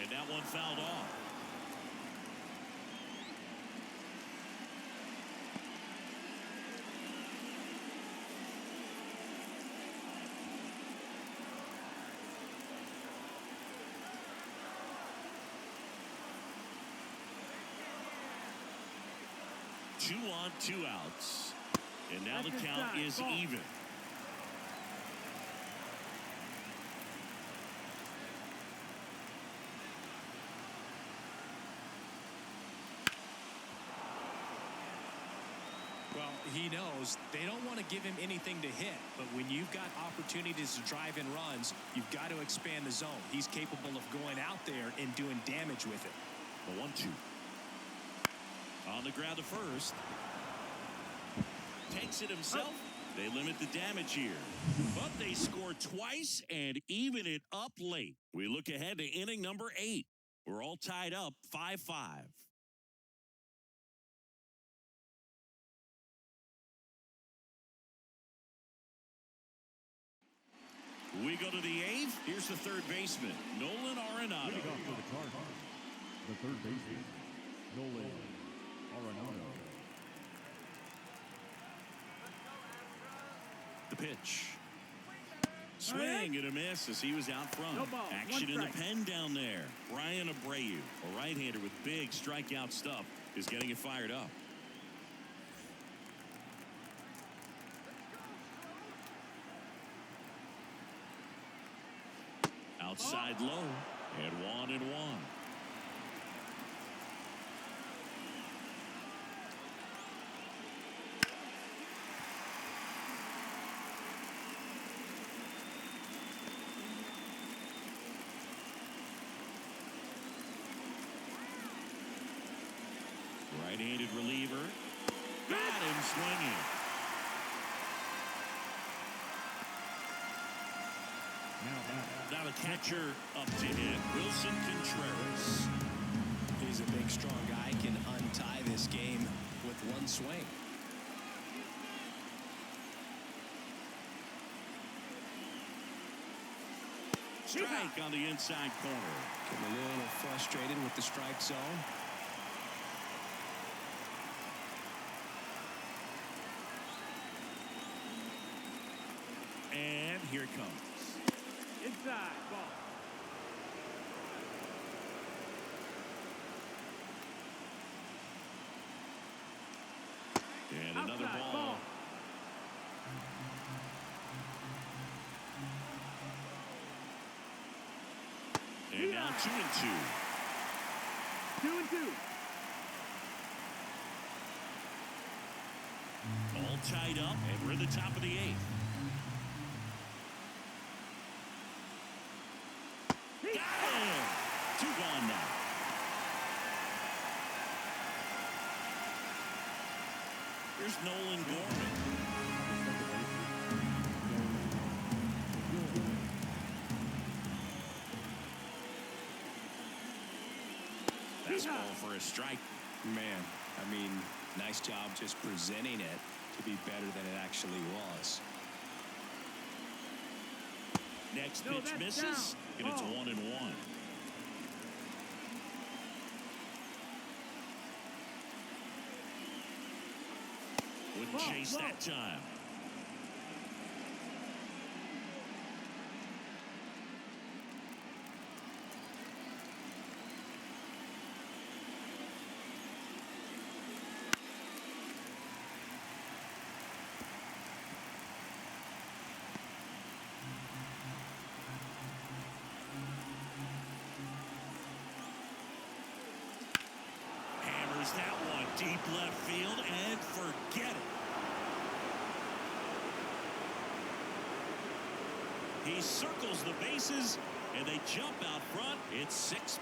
[SPEAKER 1] And that one fouled off. Two on, two outs. And now the count is even.
[SPEAKER 2] Well, he knows they don't want to give him anything to hit, but when you've got opportunities to drive in runs, you've got to expand the zone. He's capable of going out there and doing damage with it.
[SPEAKER 1] The 1-2. On the ground to first. Takes it himself. They limit the damage here. But they score twice and even it up late. We look ahead to inning number 8. We're all tied up 5-5. We go to the 8th. Here's the third baseman, Nolan Arenado.
[SPEAKER 3] Leading off for the Cardinals, the third baseman, Nolan Arenado.
[SPEAKER 1] The pitch. Swing and a miss as he was out front.
[SPEAKER 4] No ball,
[SPEAKER 1] Action in the pen down there. Brian Abreu, a right-hander with big strikeout stuff, is getting it fired up. Outside low, and 1-1. Right-handed reliever. Got him swinging. Now the catcher up to hit, Wilson Contreras.
[SPEAKER 2] He's a big, strong guy, can untie this game with one swing.
[SPEAKER 1] Strike on the inside corner.
[SPEAKER 2] Getting a little frustrated with the strike zone.
[SPEAKER 1] And here it comes.
[SPEAKER 4] Inside, ball.
[SPEAKER 1] And another
[SPEAKER 4] Outside,
[SPEAKER 1] ball. And now 2-2.
[SPEAKER 4] 2-2.
[SPEAKER 1] All tied up, and we're in the top of the 8th. Got him! 2 gone now. Here's Nolan Gorman. Fastball for a strike.
[SPEAKER 2] Man, I mean, nice job just presenting it to be better than it actually was.
[SPEAKER 1] Next
[SPEAKER 4] No,
[SPEAKER 1] pitch
[SPEAKER 4] that's
[SPEAKER 1] misses,
[SPEAKER 4] down.
[SPEAKER 1] and it's
[SPEAKER 4] Ball.
[SPEAKER 1] 1-1. Wouldn't
[SPEAKER 4] Ball,
[SPEAKER 1] chase
[SPEAKER 4] ball.
[SPEAKER 1] that time. Hammers that one deep left field and forget it. He circles the bases, and they jump out front. It's 6-5.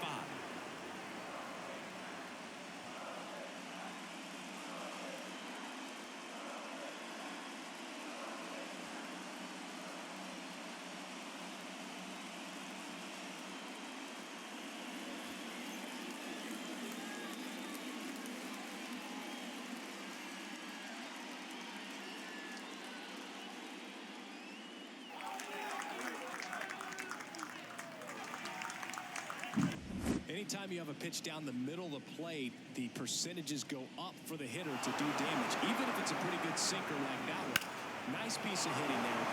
[SPEAKER 2] Anytime you have a pitch down the middle of the plate, the percentages go up for the hitter to do damage, even if it's a pretty good sinker like that one. Nice piece of hitting there at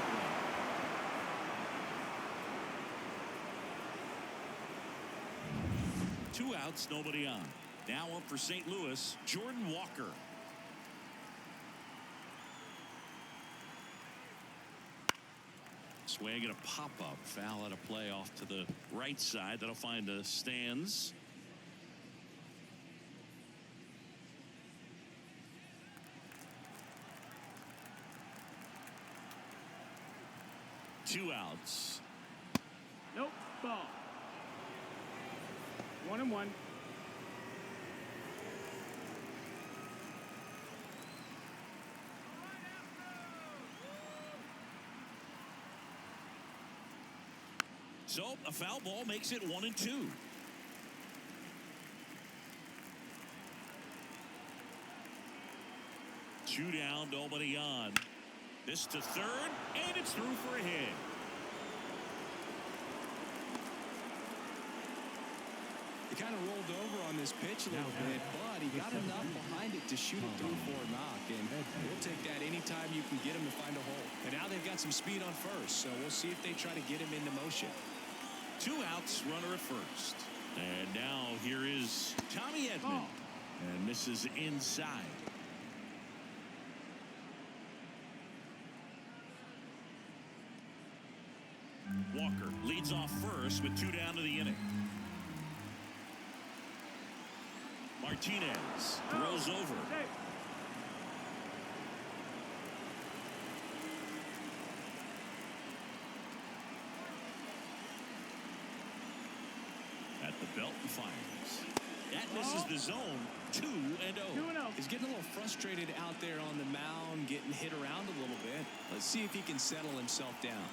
[SPEAKER 2] the plate.
[SPEAKER 1] 2 outs, nobody on. Now up for St. Louis, Jordan Walker. Swing and a pop-up. Foul at a play off to the right side. That'll find the stands. Two outs.
[SPEAKER 4] Nope. Ball. 1-1.
[SPEAKER 1] So a foul ball makes it 1-2. Two down, nobody on. This to third, and it's through for a hit.
[SPEAKER 2] He kind of rolled over on this pitch a little bit, but he got enough behind it to shoot it through for a knock, and we'll take that anytime you can get him to find a hole. And now they've got some speed on first, so we'll see if they try to get him into motion.
[SPEAKER 1] 2 outs, runner at first. And now here is Tommy Edman. And misses inside. Walker leads off first with 2 down to the inning. Martinez throws over. At the belt and fires. That misses the zone. 2-0.
[SPEAKER 2] He's getting a little frustrated out there on the mound, getting hit around a little bit. Let's see if he can settle himself down.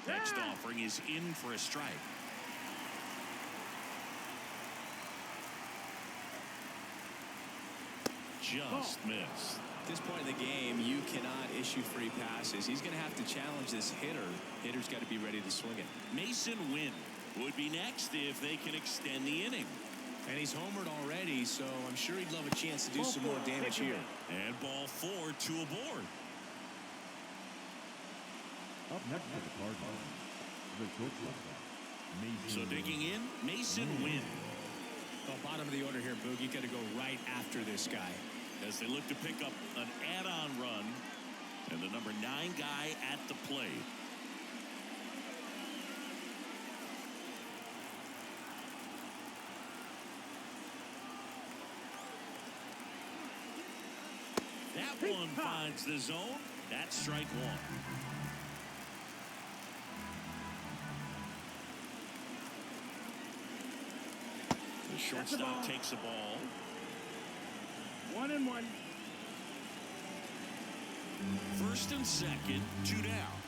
[SPEAKER 1] Next offering is in for a strike. Just missed.
[SPEAKER 2] At this point in the game, you cannot issue free passes. He's going to have to challenge this hitter. Hitter's got to be ready to swing it.
[SPEAKER 1] Mason Wynn would be next if they can extend the inning.
[SPEAKER 2] And he's homered already, so I'm sure he'd love a chance to do some more damage here.
[SPEAKER 1] And ball 4, 2 aboard.
[SPEAKER 3] Up next for the Cardinals, the shortstop,
[SPEAKER 1] So digging in, Mason Wynn.
[SPEAKER 2] Well, bottom of the order here, Boog. You got to go right after this guy.
[SPEAKER 1] As they look to pick up an add-on run. And the number 9 guy at the plate. That one finds the zone. That's strike 1. The shortstop takes the ball.
[SPEAKER 4] 1-1.
[SPEAKER 1] First and second, 2 down.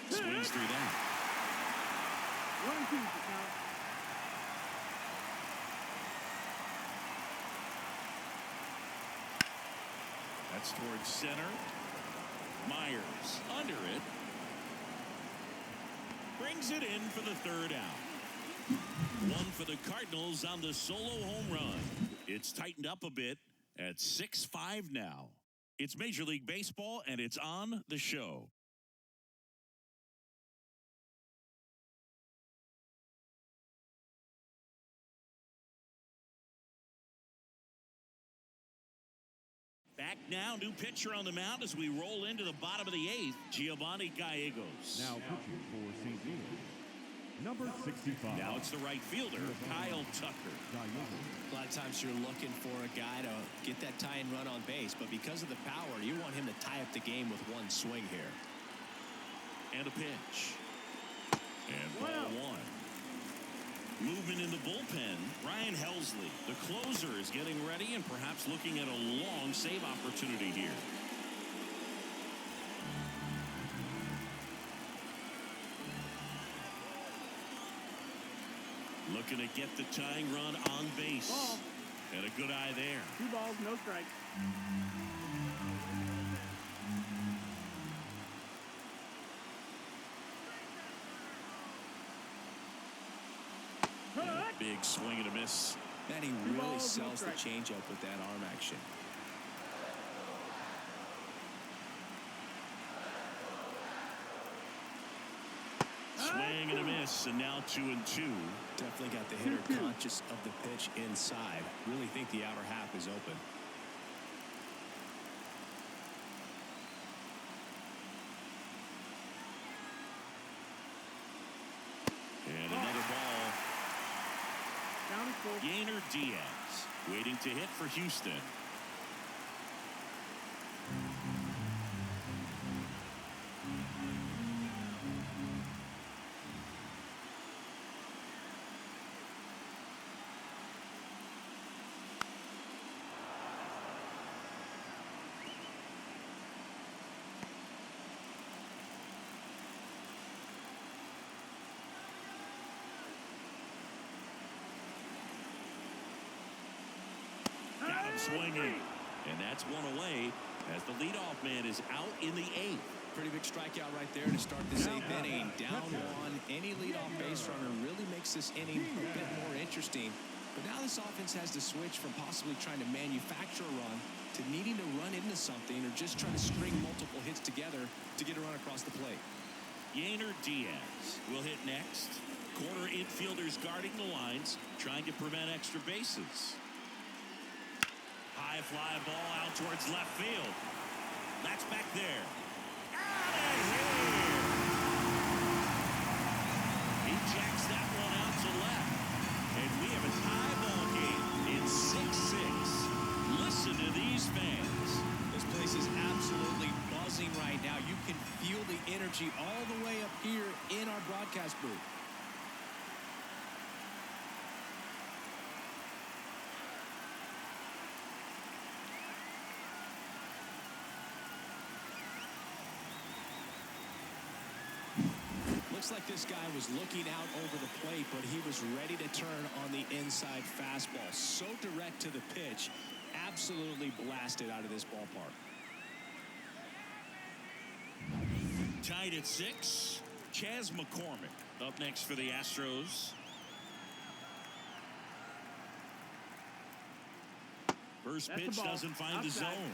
[SPEAKER 1] Swings through that.
[SPEAKER 4] 1-2 to count.
[SPEAKER 1] That's towards center. Myers under it. Brings it in for the 3rd out. One for the Cardinals on the solo home run. It's tightened up a bit at 6-5 now. It's Major League Baseball, and it's on the show. Back now, new pitcher on the mound as we roll into the bottom of the 8th, Giovanni Gallegos.
[SPEAKER 3] Now pitching for St. Louis, Number 65.
[SPEAKER 1] Now it's the right fielder, Kyle Tucker.
[SPEAKER 2] A lot of times you're looking for a guy to get that tie and run on base, but because of the power, you want him to tie up the game with one swing here.
[SPEAKER 1] And a pitch. And ball one. Movement in the bullpen, Ryan Helsley, the closer, is getting ready and perhaps looking at a long save opportunity here. Looking to get the tying run on base.
[SPEAKER 4] Ball.
[SPEAKER 1] And a good eye there.
[SPEAKER 4] 2 balls, no strikes.
[SPEAKER 1] Big swing and a miss.
[SPEAKER 2] And he really sells the changeup with that arm action.
[SPEAKER 1] Swing and a miss, and now 2-2.
[SPEAKER 2] Definitely got the hitter conscious of the pitch inside. Really think the outer half is open.
[SPEAKER 1] And another ball.
[SPEAKER 4] Count is full.
[SPEAKER 1] Yainer Diaz waiting to hit for Houston. Got him swinging. And that's one away as the leadoff man is out in the 8th.
[SPEAKER 2] Pretty big strikeout right there to start this 8th inning. Down one. Any leadoff base runner really makes this inning a bit more interesting. But now this offense has to switch from possibly trying to manufacture a run to needing to run into something or just trying to string multiple hits together to get a run across the plate.
[SPEAKER 1] Yainer Diaz will hit next. Corner infielders guarding the lines, trying to prevent extra bases. High fly ball out towards left field. That's back there. Out of here! He jacks that one out to left. And we have a tie ball game in 6-6. Listen to these fans.
[SPEAKER 2] This place is absolutely buzzing right now. You can feel the energy all the way up here in our broadcast booth. Looks like this guy was looking out over the plate, but he was ready to turn on the inside fastball. So direct to the pitch. Absolutely blasted out of this ballpark.
[SPEAKER 1] Tied at 6. Chas McCormick up next for the Astros. First pitch doesn't find the zone.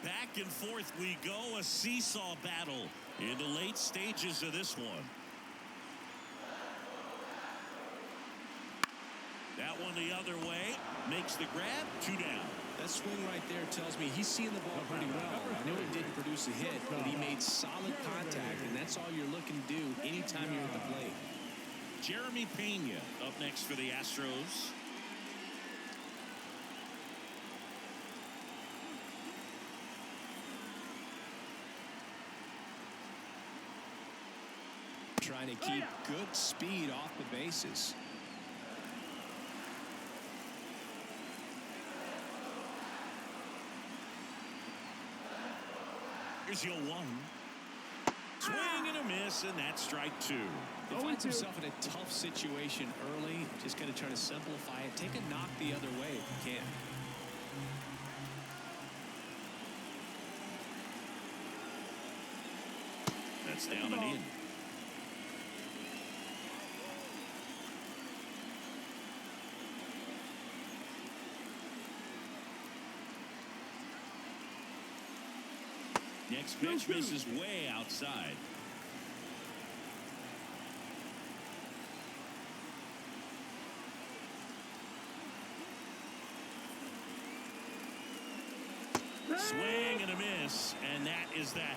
[SPEAKER 1] Back and forth we go, a seesaw battle in the late stages of this one. That one the other way, makes the grab, 2 down.
[SPEAKER 2] That swing right there tells me he's seeing the ball pretty well. I know he didn't produce a hit, but he made solid contact, and that's all you're looking to do anytime you're at the plate.
[SPEAKER 1] Jeremy Pena up next for the Astros.
[SPEAKER 2] Trying to keep good speed off the bases.
[SPEAKER 1] Here's your 1. Swing and a miss, and that's strike 2.
[SPEAKER 2] He finds himself in a tough situation early. Just going to try to simplify it. Take a knock the other way if you can.
[SPEAKER 1] That's down and in. Next pitch misses way outside. Swing and a miss, and that is that.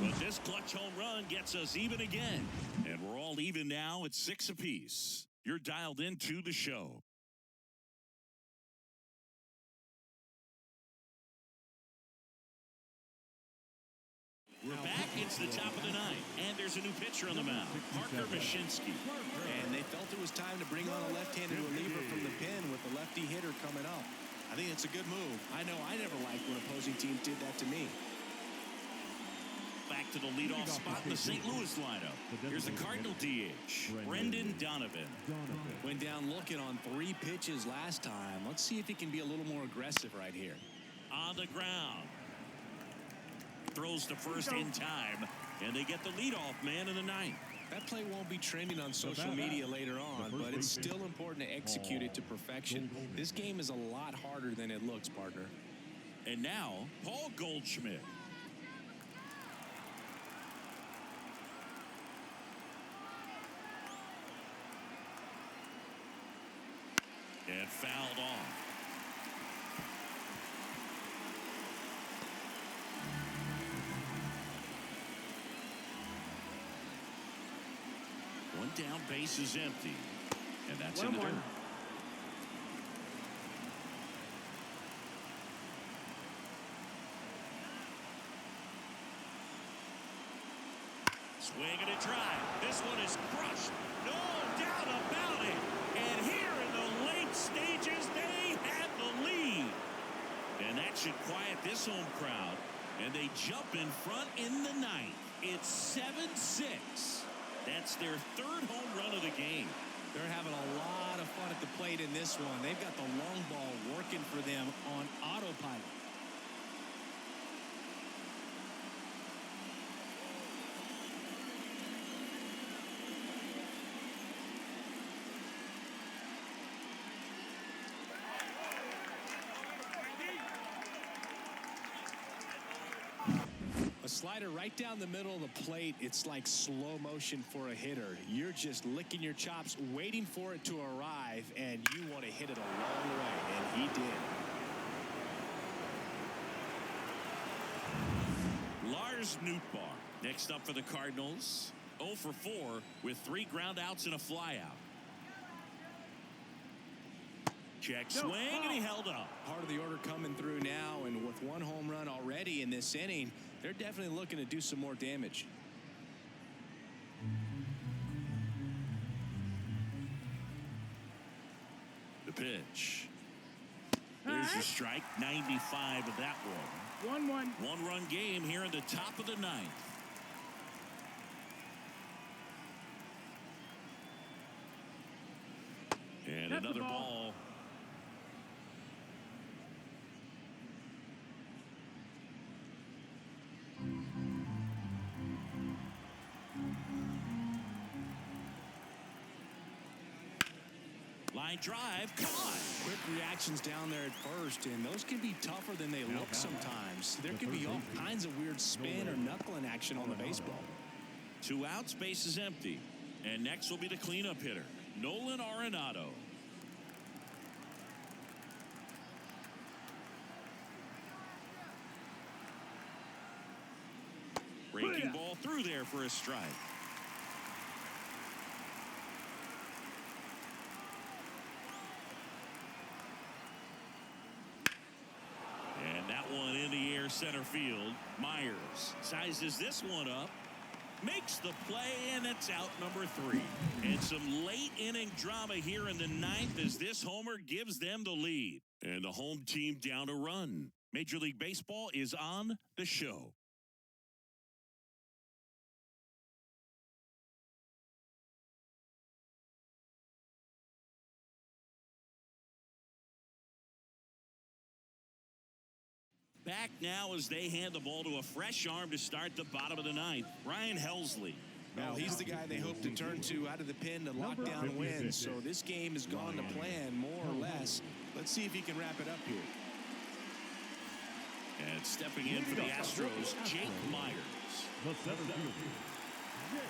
[SPEAKER 1] But this clutch home run gets us even again. And we're all even now at 6 apiece. You're dialed into the show. We're back. It's the top of the ninth, and there's a new pitcher on the mound, Parker Mashinsky.
[SPEAKER 2] And they felt it was time to bring on a left-handed reliever from the pen with a lefty hitter coming up. I think it's a good move. I know I never liked when opposing teams did that to me.
[SPEAKER 1] Back to the leadoff spot in the St. Louis lineup. Here's the Cardinal DH, Brendan Donovan.
[SPEAKER 2] Went down looking on 3 pitches last time. Let's see if he can be a little more aggressive right here.
[SPEAKER 1] On the ground. Throws to first in time, and they get the leadoff man in the ninth.
[SPEAKER 2] That play won't be trending on social media later on, but it's still important to execute it to perfection. This game is a lot harder than it looks, partner.
[SPEAKER 1] And now, Paul Goldschmidt. And fouled off. One down, base is empty. And that's in the dirt. Swing and a drive. This one is crushed. No doubt about it. And here in the late stages, they have the lead. And that should quiet this home crowd. And they jump in front in the ninth. It's 7-6. That's their 3rd home run of the game.
[SPEAKER 2] They're having a lot of fun at the plate in this one. They've got the long ball working for them on autopilot. A slider right down the middle of the plate. It's like slow motion for a hitter. You're just licking your chops, waiting for it to arrive, and you want to hit it a long way, and he did.
[SPEAKER 1] Lars Nootbaar next up for the Cardinals. 0 for 4 with 3 groundouts and a flyout. Check swing, and he held up.
[SPEAKER 2] Part of the order coming through now, and with 1 home run already in this inning, they're definitely looking to do some more damage.
[SPEAKER 1] The pitch. There's a strike. 95 of that one.
[SPEAKER 4] 1-1.
[SPEAKER 1] 1-run game here in the top of the ninth. And
[SPEAKER 4] That's
[SPEAKER 1] another
[SPEAKER 4] the ball.
[SPEAKER 1] ball. Line drive, caught.
[SPEAKER 2] Quick reactions down there at first, and those can be tougher than they look sometimes. There can be all kinds of weird spin or knuckling action on the baseball.
[SPEAKER 1] 2 outs, base is empty. And next will be the cleanup hitter, Nolan Arenado. Breaking ball through there for a strike. And that one in the air center field. Myers sizes this one up. Makes the play, and it's out number 3. And some late inning drama here in the ninth as this homer gives them the lead. And the home team down a run. Major League Baseball is on the show. Back now as they hand the ball to a fresh arm to start the bottom of the ninth. Ryan Helsley.
[SPEAKER 2] Well, he's the guy they hope to turn to out of the pen to lock down wins. So this game has gone to plan, more or less. Let's see if he can wrap it up here.
[SPEAKER 1] And stepping in for the Astros, Jake Myers.
[SPEAKER 3] The center fielder, Jake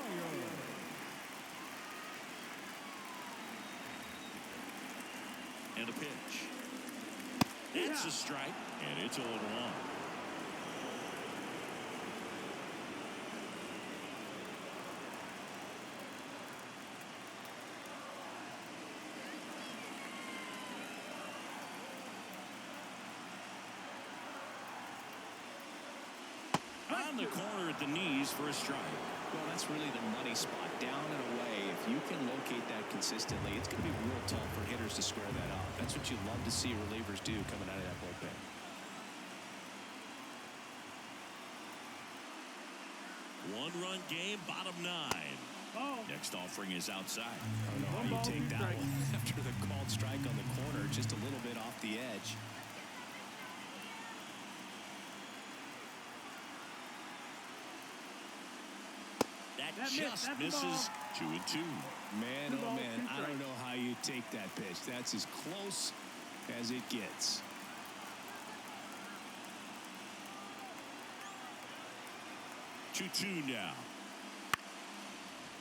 [SPEAKER 3] Myers.
[SPEAKER 1] And a pitch. That's a strike, and it's 0-1. On the corner at the knees for a strike.
[SPEAKER 2] Well, that's really the money spot, down and away. If you can locate that consistently, it's going to be real tough for hitters to square that up. That's what you love to see relievers do coming out of that bullpen.
[SPEAKER 1] One-run game, bottom 9.
[SPEAKER 4] Oh.
[SPEAKER 1] Next offering is outside.
[SPEAKER 2] I don't know how you take that one after the called strike on the corner, just a little bit off the edge.
[SPEAKER 1] That just misses. 2-2.
[SPEAKER 2] Man, oh man, I don't know how you take that pitch. That's as close as it gets.
[SPEAKER 1] Two now.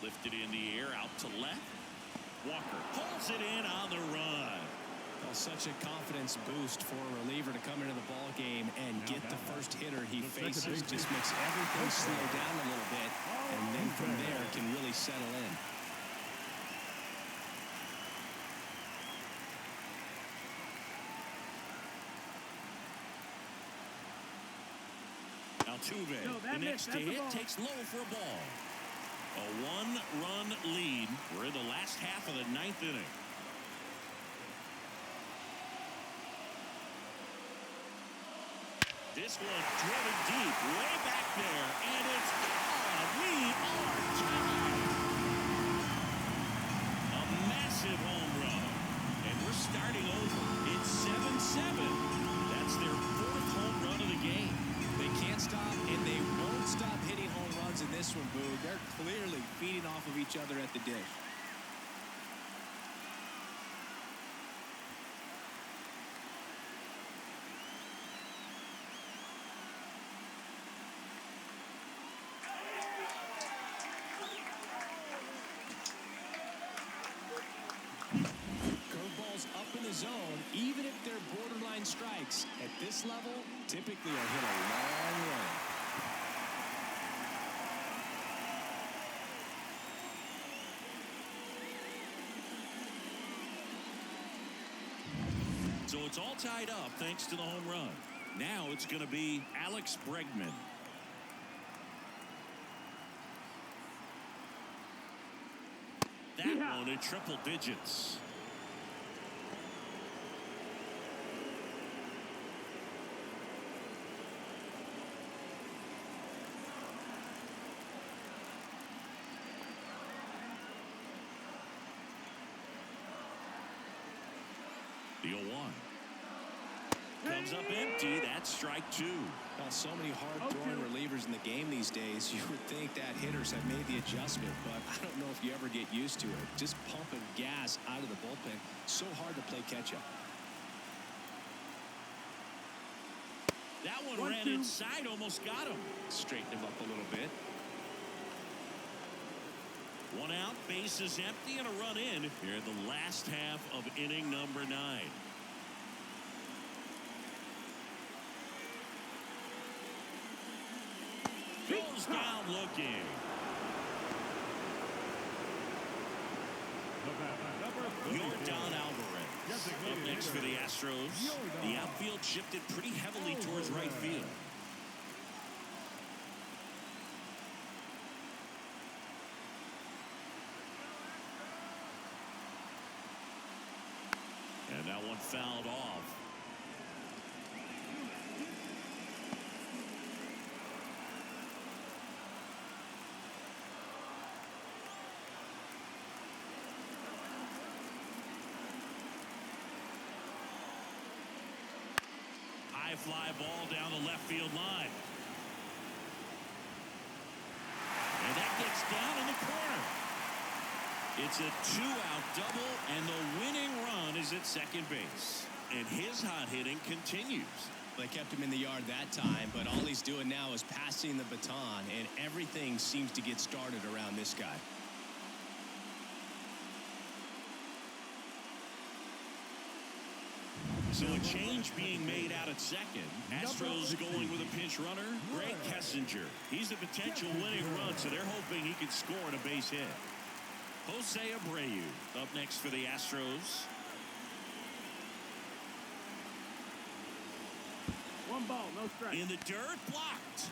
[SPEAKER 1] Lifted in the air, out to left. Walker pulls it in on the run.
[SPEAKER 2] Well, such a confidence boost for a reliever to come into the ball game and get the first hitter he faces. Just makes everything slow down a little bit, and then from there can really settle in.
[SPEAKER 1] Altuve, the next to hit, takes low for a ball. A one-run lead. We're in the last half of the 9th inning. This one driven deep, way back there, and it's gone. We are tied. A massive home run, and we're starting over. It's 7-7. That's their 4th home run of the game.
[SPEAKER 2] They can't stop, and they won't stop hitting home runs in this one, Boo. They're clearly feeding off of each other at the dish. Zone, even if they're borderline strikes, at this level, typically are hit a long way.
[SPEAKER 1] So it's all tied up thanks to the home run. Now it's going to be Alex Bregman. That one in triple digits. The 0-1 comes up empty. That's strike 2.
[SPEAKER 2] Well, so many hard-throwing relievers in the game these days. You would think that hitters have made the adjustment, but I don't know if you ever get used to it. Just pumping gas out of the bullpen. So hard to play catch-up.
[SPEAKER 1] That one ran inside, almost got him.
[SPEAKER 2] Straighten him up a little bit.
[SPEAKER 1] One out, base is empty, and a run in here in the last half of inning number 9. Goes down looking. Yordan Alvarez up next for the Astros. The outfield shifted pretty heavily towards right field. And that one fouled off. High fly ball down the left field line. And that gets down in the corner. It's a 2-out double, and the winning run is at second base. And his hot hitting continues.
[SPEAKER 2] They kept him in the yard that time, but all he's doing now is passing the baton, and everything seems to get started around this guy.
[SPEAKER 1] So a change being made out at second. Astros going with a pinch runner, Greg Kessinger. He's a potential winning run, so they're hoping he can score on a base hit. Jose Abreu up next for the Astros.
[SPEAKER 4] One ball, no strike.
[SPEAKER 1] In the dirt, blocked.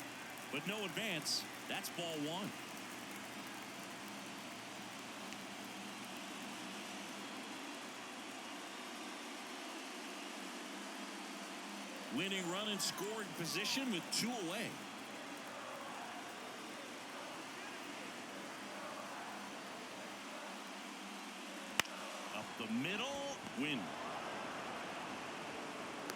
[SPEAKER 1] But no advance. That's ball one. Winning run in scoring position with 2 away. Up the middle, win.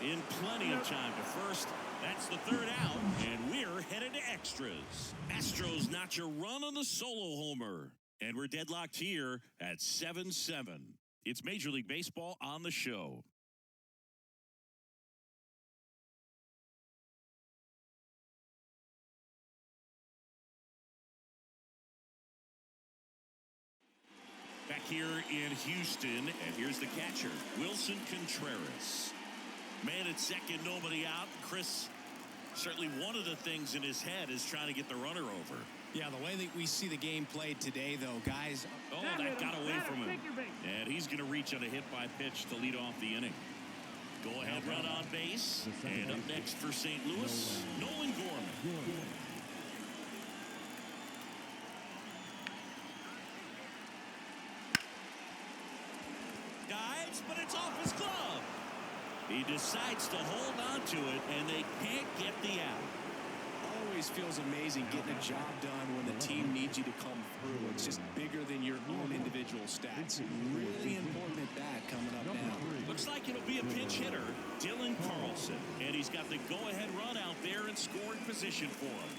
[SPEAKER 1] In plenty of time to first. That's the third out, and we're headed to extras. Astros notch a run on the solo homer, and we're deadlocked here at 7-7. It's Major League Baseball on the show. Back here in Houston, and here's the catcher, Wilson Contreras. Man at second, nobody out. Chris, certainly one of the things in his head is trying to get the runner over.
[SPEAKER 2] Yeah, the way that we see the game played today, though, guys.
[SPEAKER 1] Oh, that got away from him. And he's going to reach on a hit by pitch to lead off the inning. Go ahead, run on base. And up next for St. Louis, Nolan Gorman. Dives, but it's off his glove. He decides to hold on to it, and they can't get the out.
[SPEAKER 2] Always feels amazing getting a job done when the team needs you to come through. It's just bigger than your own individual stats. Really important at bat coming up now.
[SPEAKER 1] Looks like it'll be a pinch hitter, Dylan Carlson. And he's got the go-ahead run out there in scoring position for him.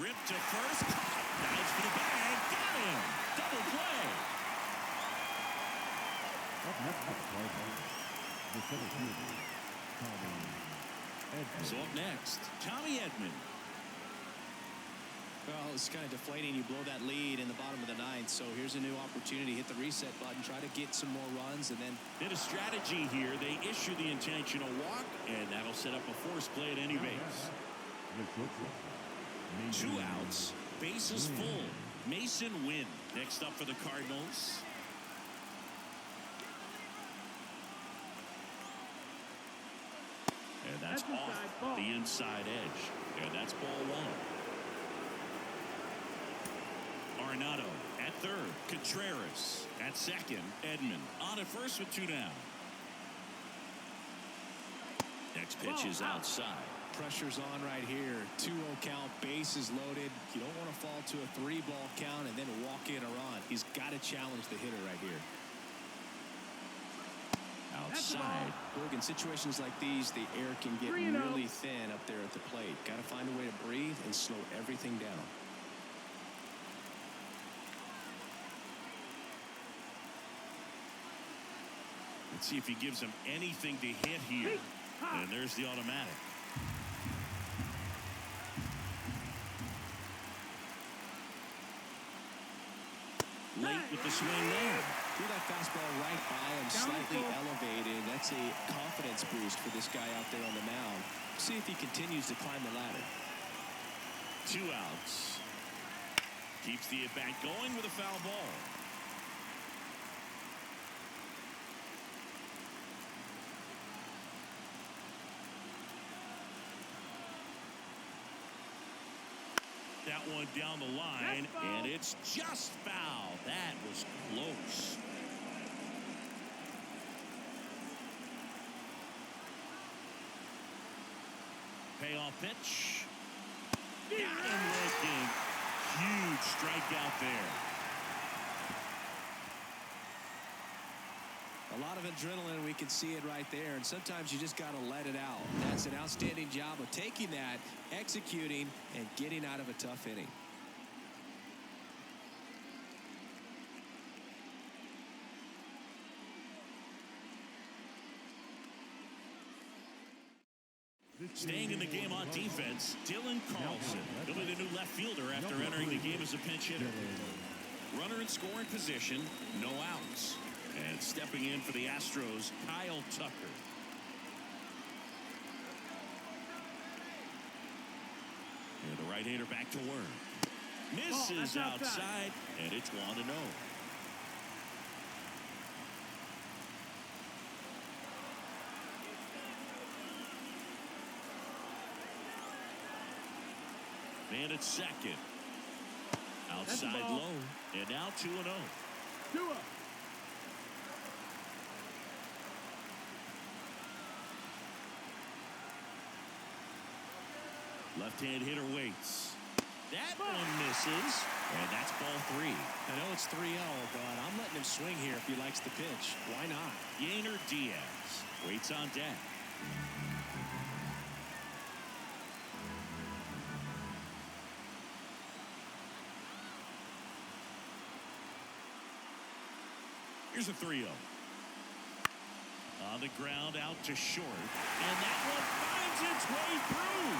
[SPEAKER 1] Ripped to first. Dives for the bag. Got him. Double play. So up next, Tommy Edman.
[SPEAKER 2] Well, it's kind of deflating. You blow that lead in the bottom of the ninth. So here's a new opportunity. Hit the reset button. Try to get some more runs. And then
[SPEAKER 1] bit of strategy here. They issue the intentional walk, and that'll set up a force play at any base. 2 outs. Bases full. Mason Wynn next up for the Cardinals. And that's off the inside edge. And that's ball one. Arenado at third. Contreras at second. Edman on at first with 2 down. Next pitch is outside.
[SPEAKER 2] Pressure's on right here. 2-0 count, bases loaded. You don't want to fall to a 3-ball count and then walk in a run. He's got to challenge the hitter right here.
[SPEAKER 1] Outside.
[SPEAKER 2] Look, in situations like these, the air can get really thin up there at the plate. Got to find a way to breathe and slow everything down.
[SPEAKER 1] Let's see if he gives him anything to hit here. And there's the automatic. Late with the swing there.
[SPEAKER 2] Threw that fastball right by him, slightly elevated. That's a confidence boost for this guy out there on the mound. See if he continues to climb the ladder.
[SPEAKER 1] 2 outs. Keeps the at-bat going with a foul ball. That one down the line, and it's just foul. That was close. Payoff pitch. Got him looking. Huge strikeout there.
[SPEAKER 2] A lot of adrenaline, we can see it right there, and sometimes you just got to let it out. That's an outstanding job of taking that, executing, and getting out of a tough inning.
[SPEAKER 1] Staying in the game on defense, Dylan Carlson. He'll be the new left fielder after entering the game as a pinch hitter. Runner in scoring position, no outs. And stepping in for the Astros, Kyle Tucker. And the right-hander back to work. Misses outside, and it's 1-0. Man at second. Outside low, and now 2-0. Left-hand hitter waits. That one misses, and that's ball 3.
[SPEAKER 2] I know it's 3-0, but I'm letting him swing here if he likes the pitch. Why not?
[SPEAKER 1] Yainer Diaz waits on deck. Here's a 3-0. On the ground, out to short. And that one finds its way through.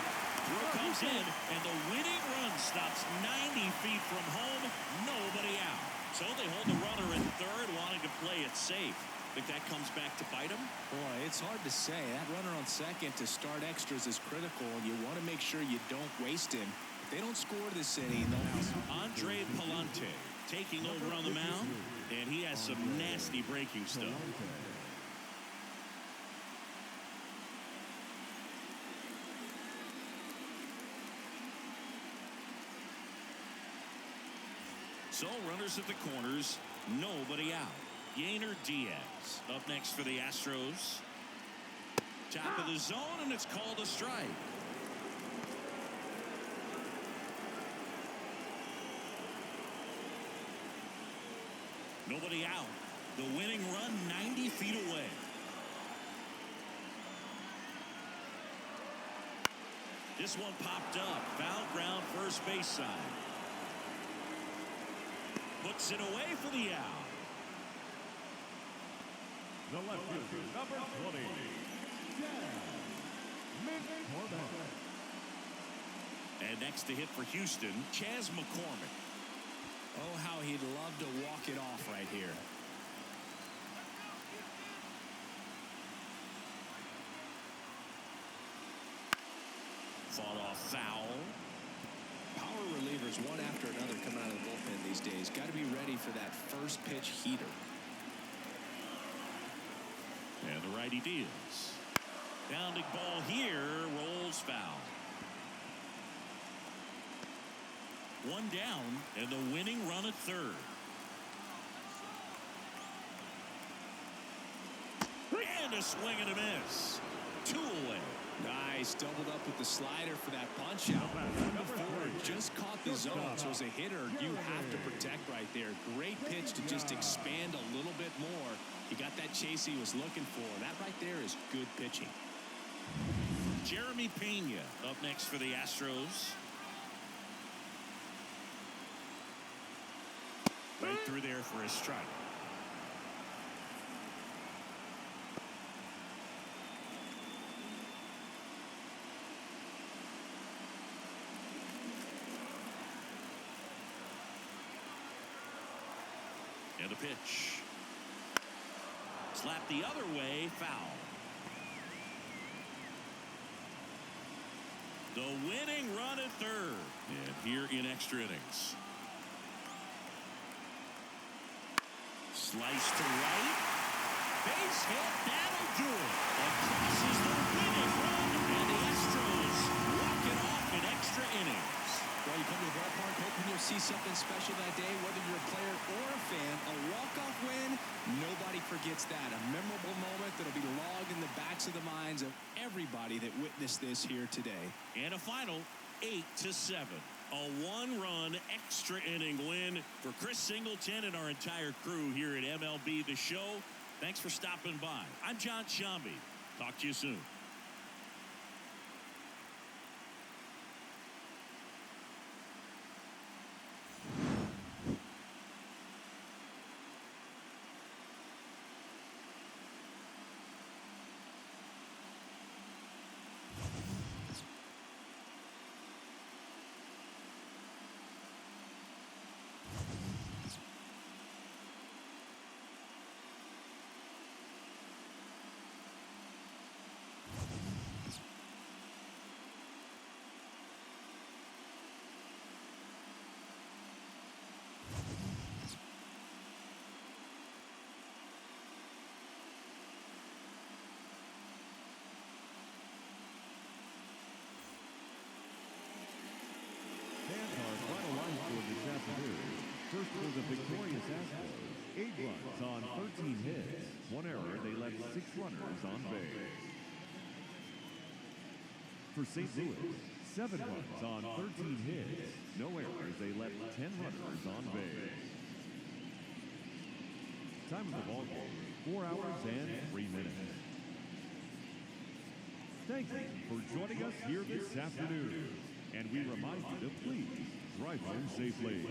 [SPEAKER 1] Throw comes in, and the winning run stops 90 feet from home. Nobody out. So they hold the runner in third, wanting to play it safe. Think that comes back to bite them?
[SPEAKER 2] Boy, it's hard to say. That runner on second to start extras is critical, and you want to make sure you don't waste him. If they don't score this inning, they'll...
[SPEAKER 1] Andre Palante taking over on the mound, and he has some nasty breaking stuff. So runners at the corners, nobody out. Yainer Diaz up next for the Astros. Top of the zone, and it's called a strike. Nobody out. The winning run 90 feet away. This one popped up. Foul ground first base side. Puts it away for the out.
[SPEAKER 3] The left fielder, number 20.
[SPEAKER 1] And next to hit for Houston, Chas McCormick.
[SPEAKER 2] Oh, how he'd love to walk it off right here.
[SPEAKER 1] Fought off foul.
[SPEAKER 2] Power relievers one after another coming out of the bullpen these days. Got to be ready for that first pitch heater.
[SPEAKER 1] And the righty deals. Pounding ball here, rolls foul. One down, and the winning run at third. And a swing and a miss. 2 away.
[SPEAKER 2] Nice, doubled up with the slider for that punch out. Before just caught the zone, so as a hitter, you have to protect right there. Great pitch to just expand a little bit more. He got that chase he was looking for. That right there is good pitching.
[SPEAKER 1] Jeremy Pena up next for the Astros. Right through there for a strike. And a pitch. Slapped the other way, foul. The winning run at third. And here in extra innings. Slice to right. Base hit. That'll do it. And crosses the winning run. And the Astros walk it off in extra innings.
[SPEAKER 2] Well, you come to the ballpark hoping you'll see something special that day, whether you're a player or a fan. A walk-off win, nobody forgets that. A memorable moment that'll be logged in the backs of the minds of everybody that witnessed this here today.
[SPEAKER 1] And a final 8-7. A one-run extra inning win for Chris Singleton and our entire crew here at MLB The Show. Thanks for stopping by. I'm John Shambi. Talk to you soon.
[SPEAKER 3] For St. Louis, 7 runs on 13 hits. No errors. They left 10 runners on base. Time of the ball game, 4 hours and 3 minutes. Thank you for joining us here this afternoon. And we remind you to please drive home safely.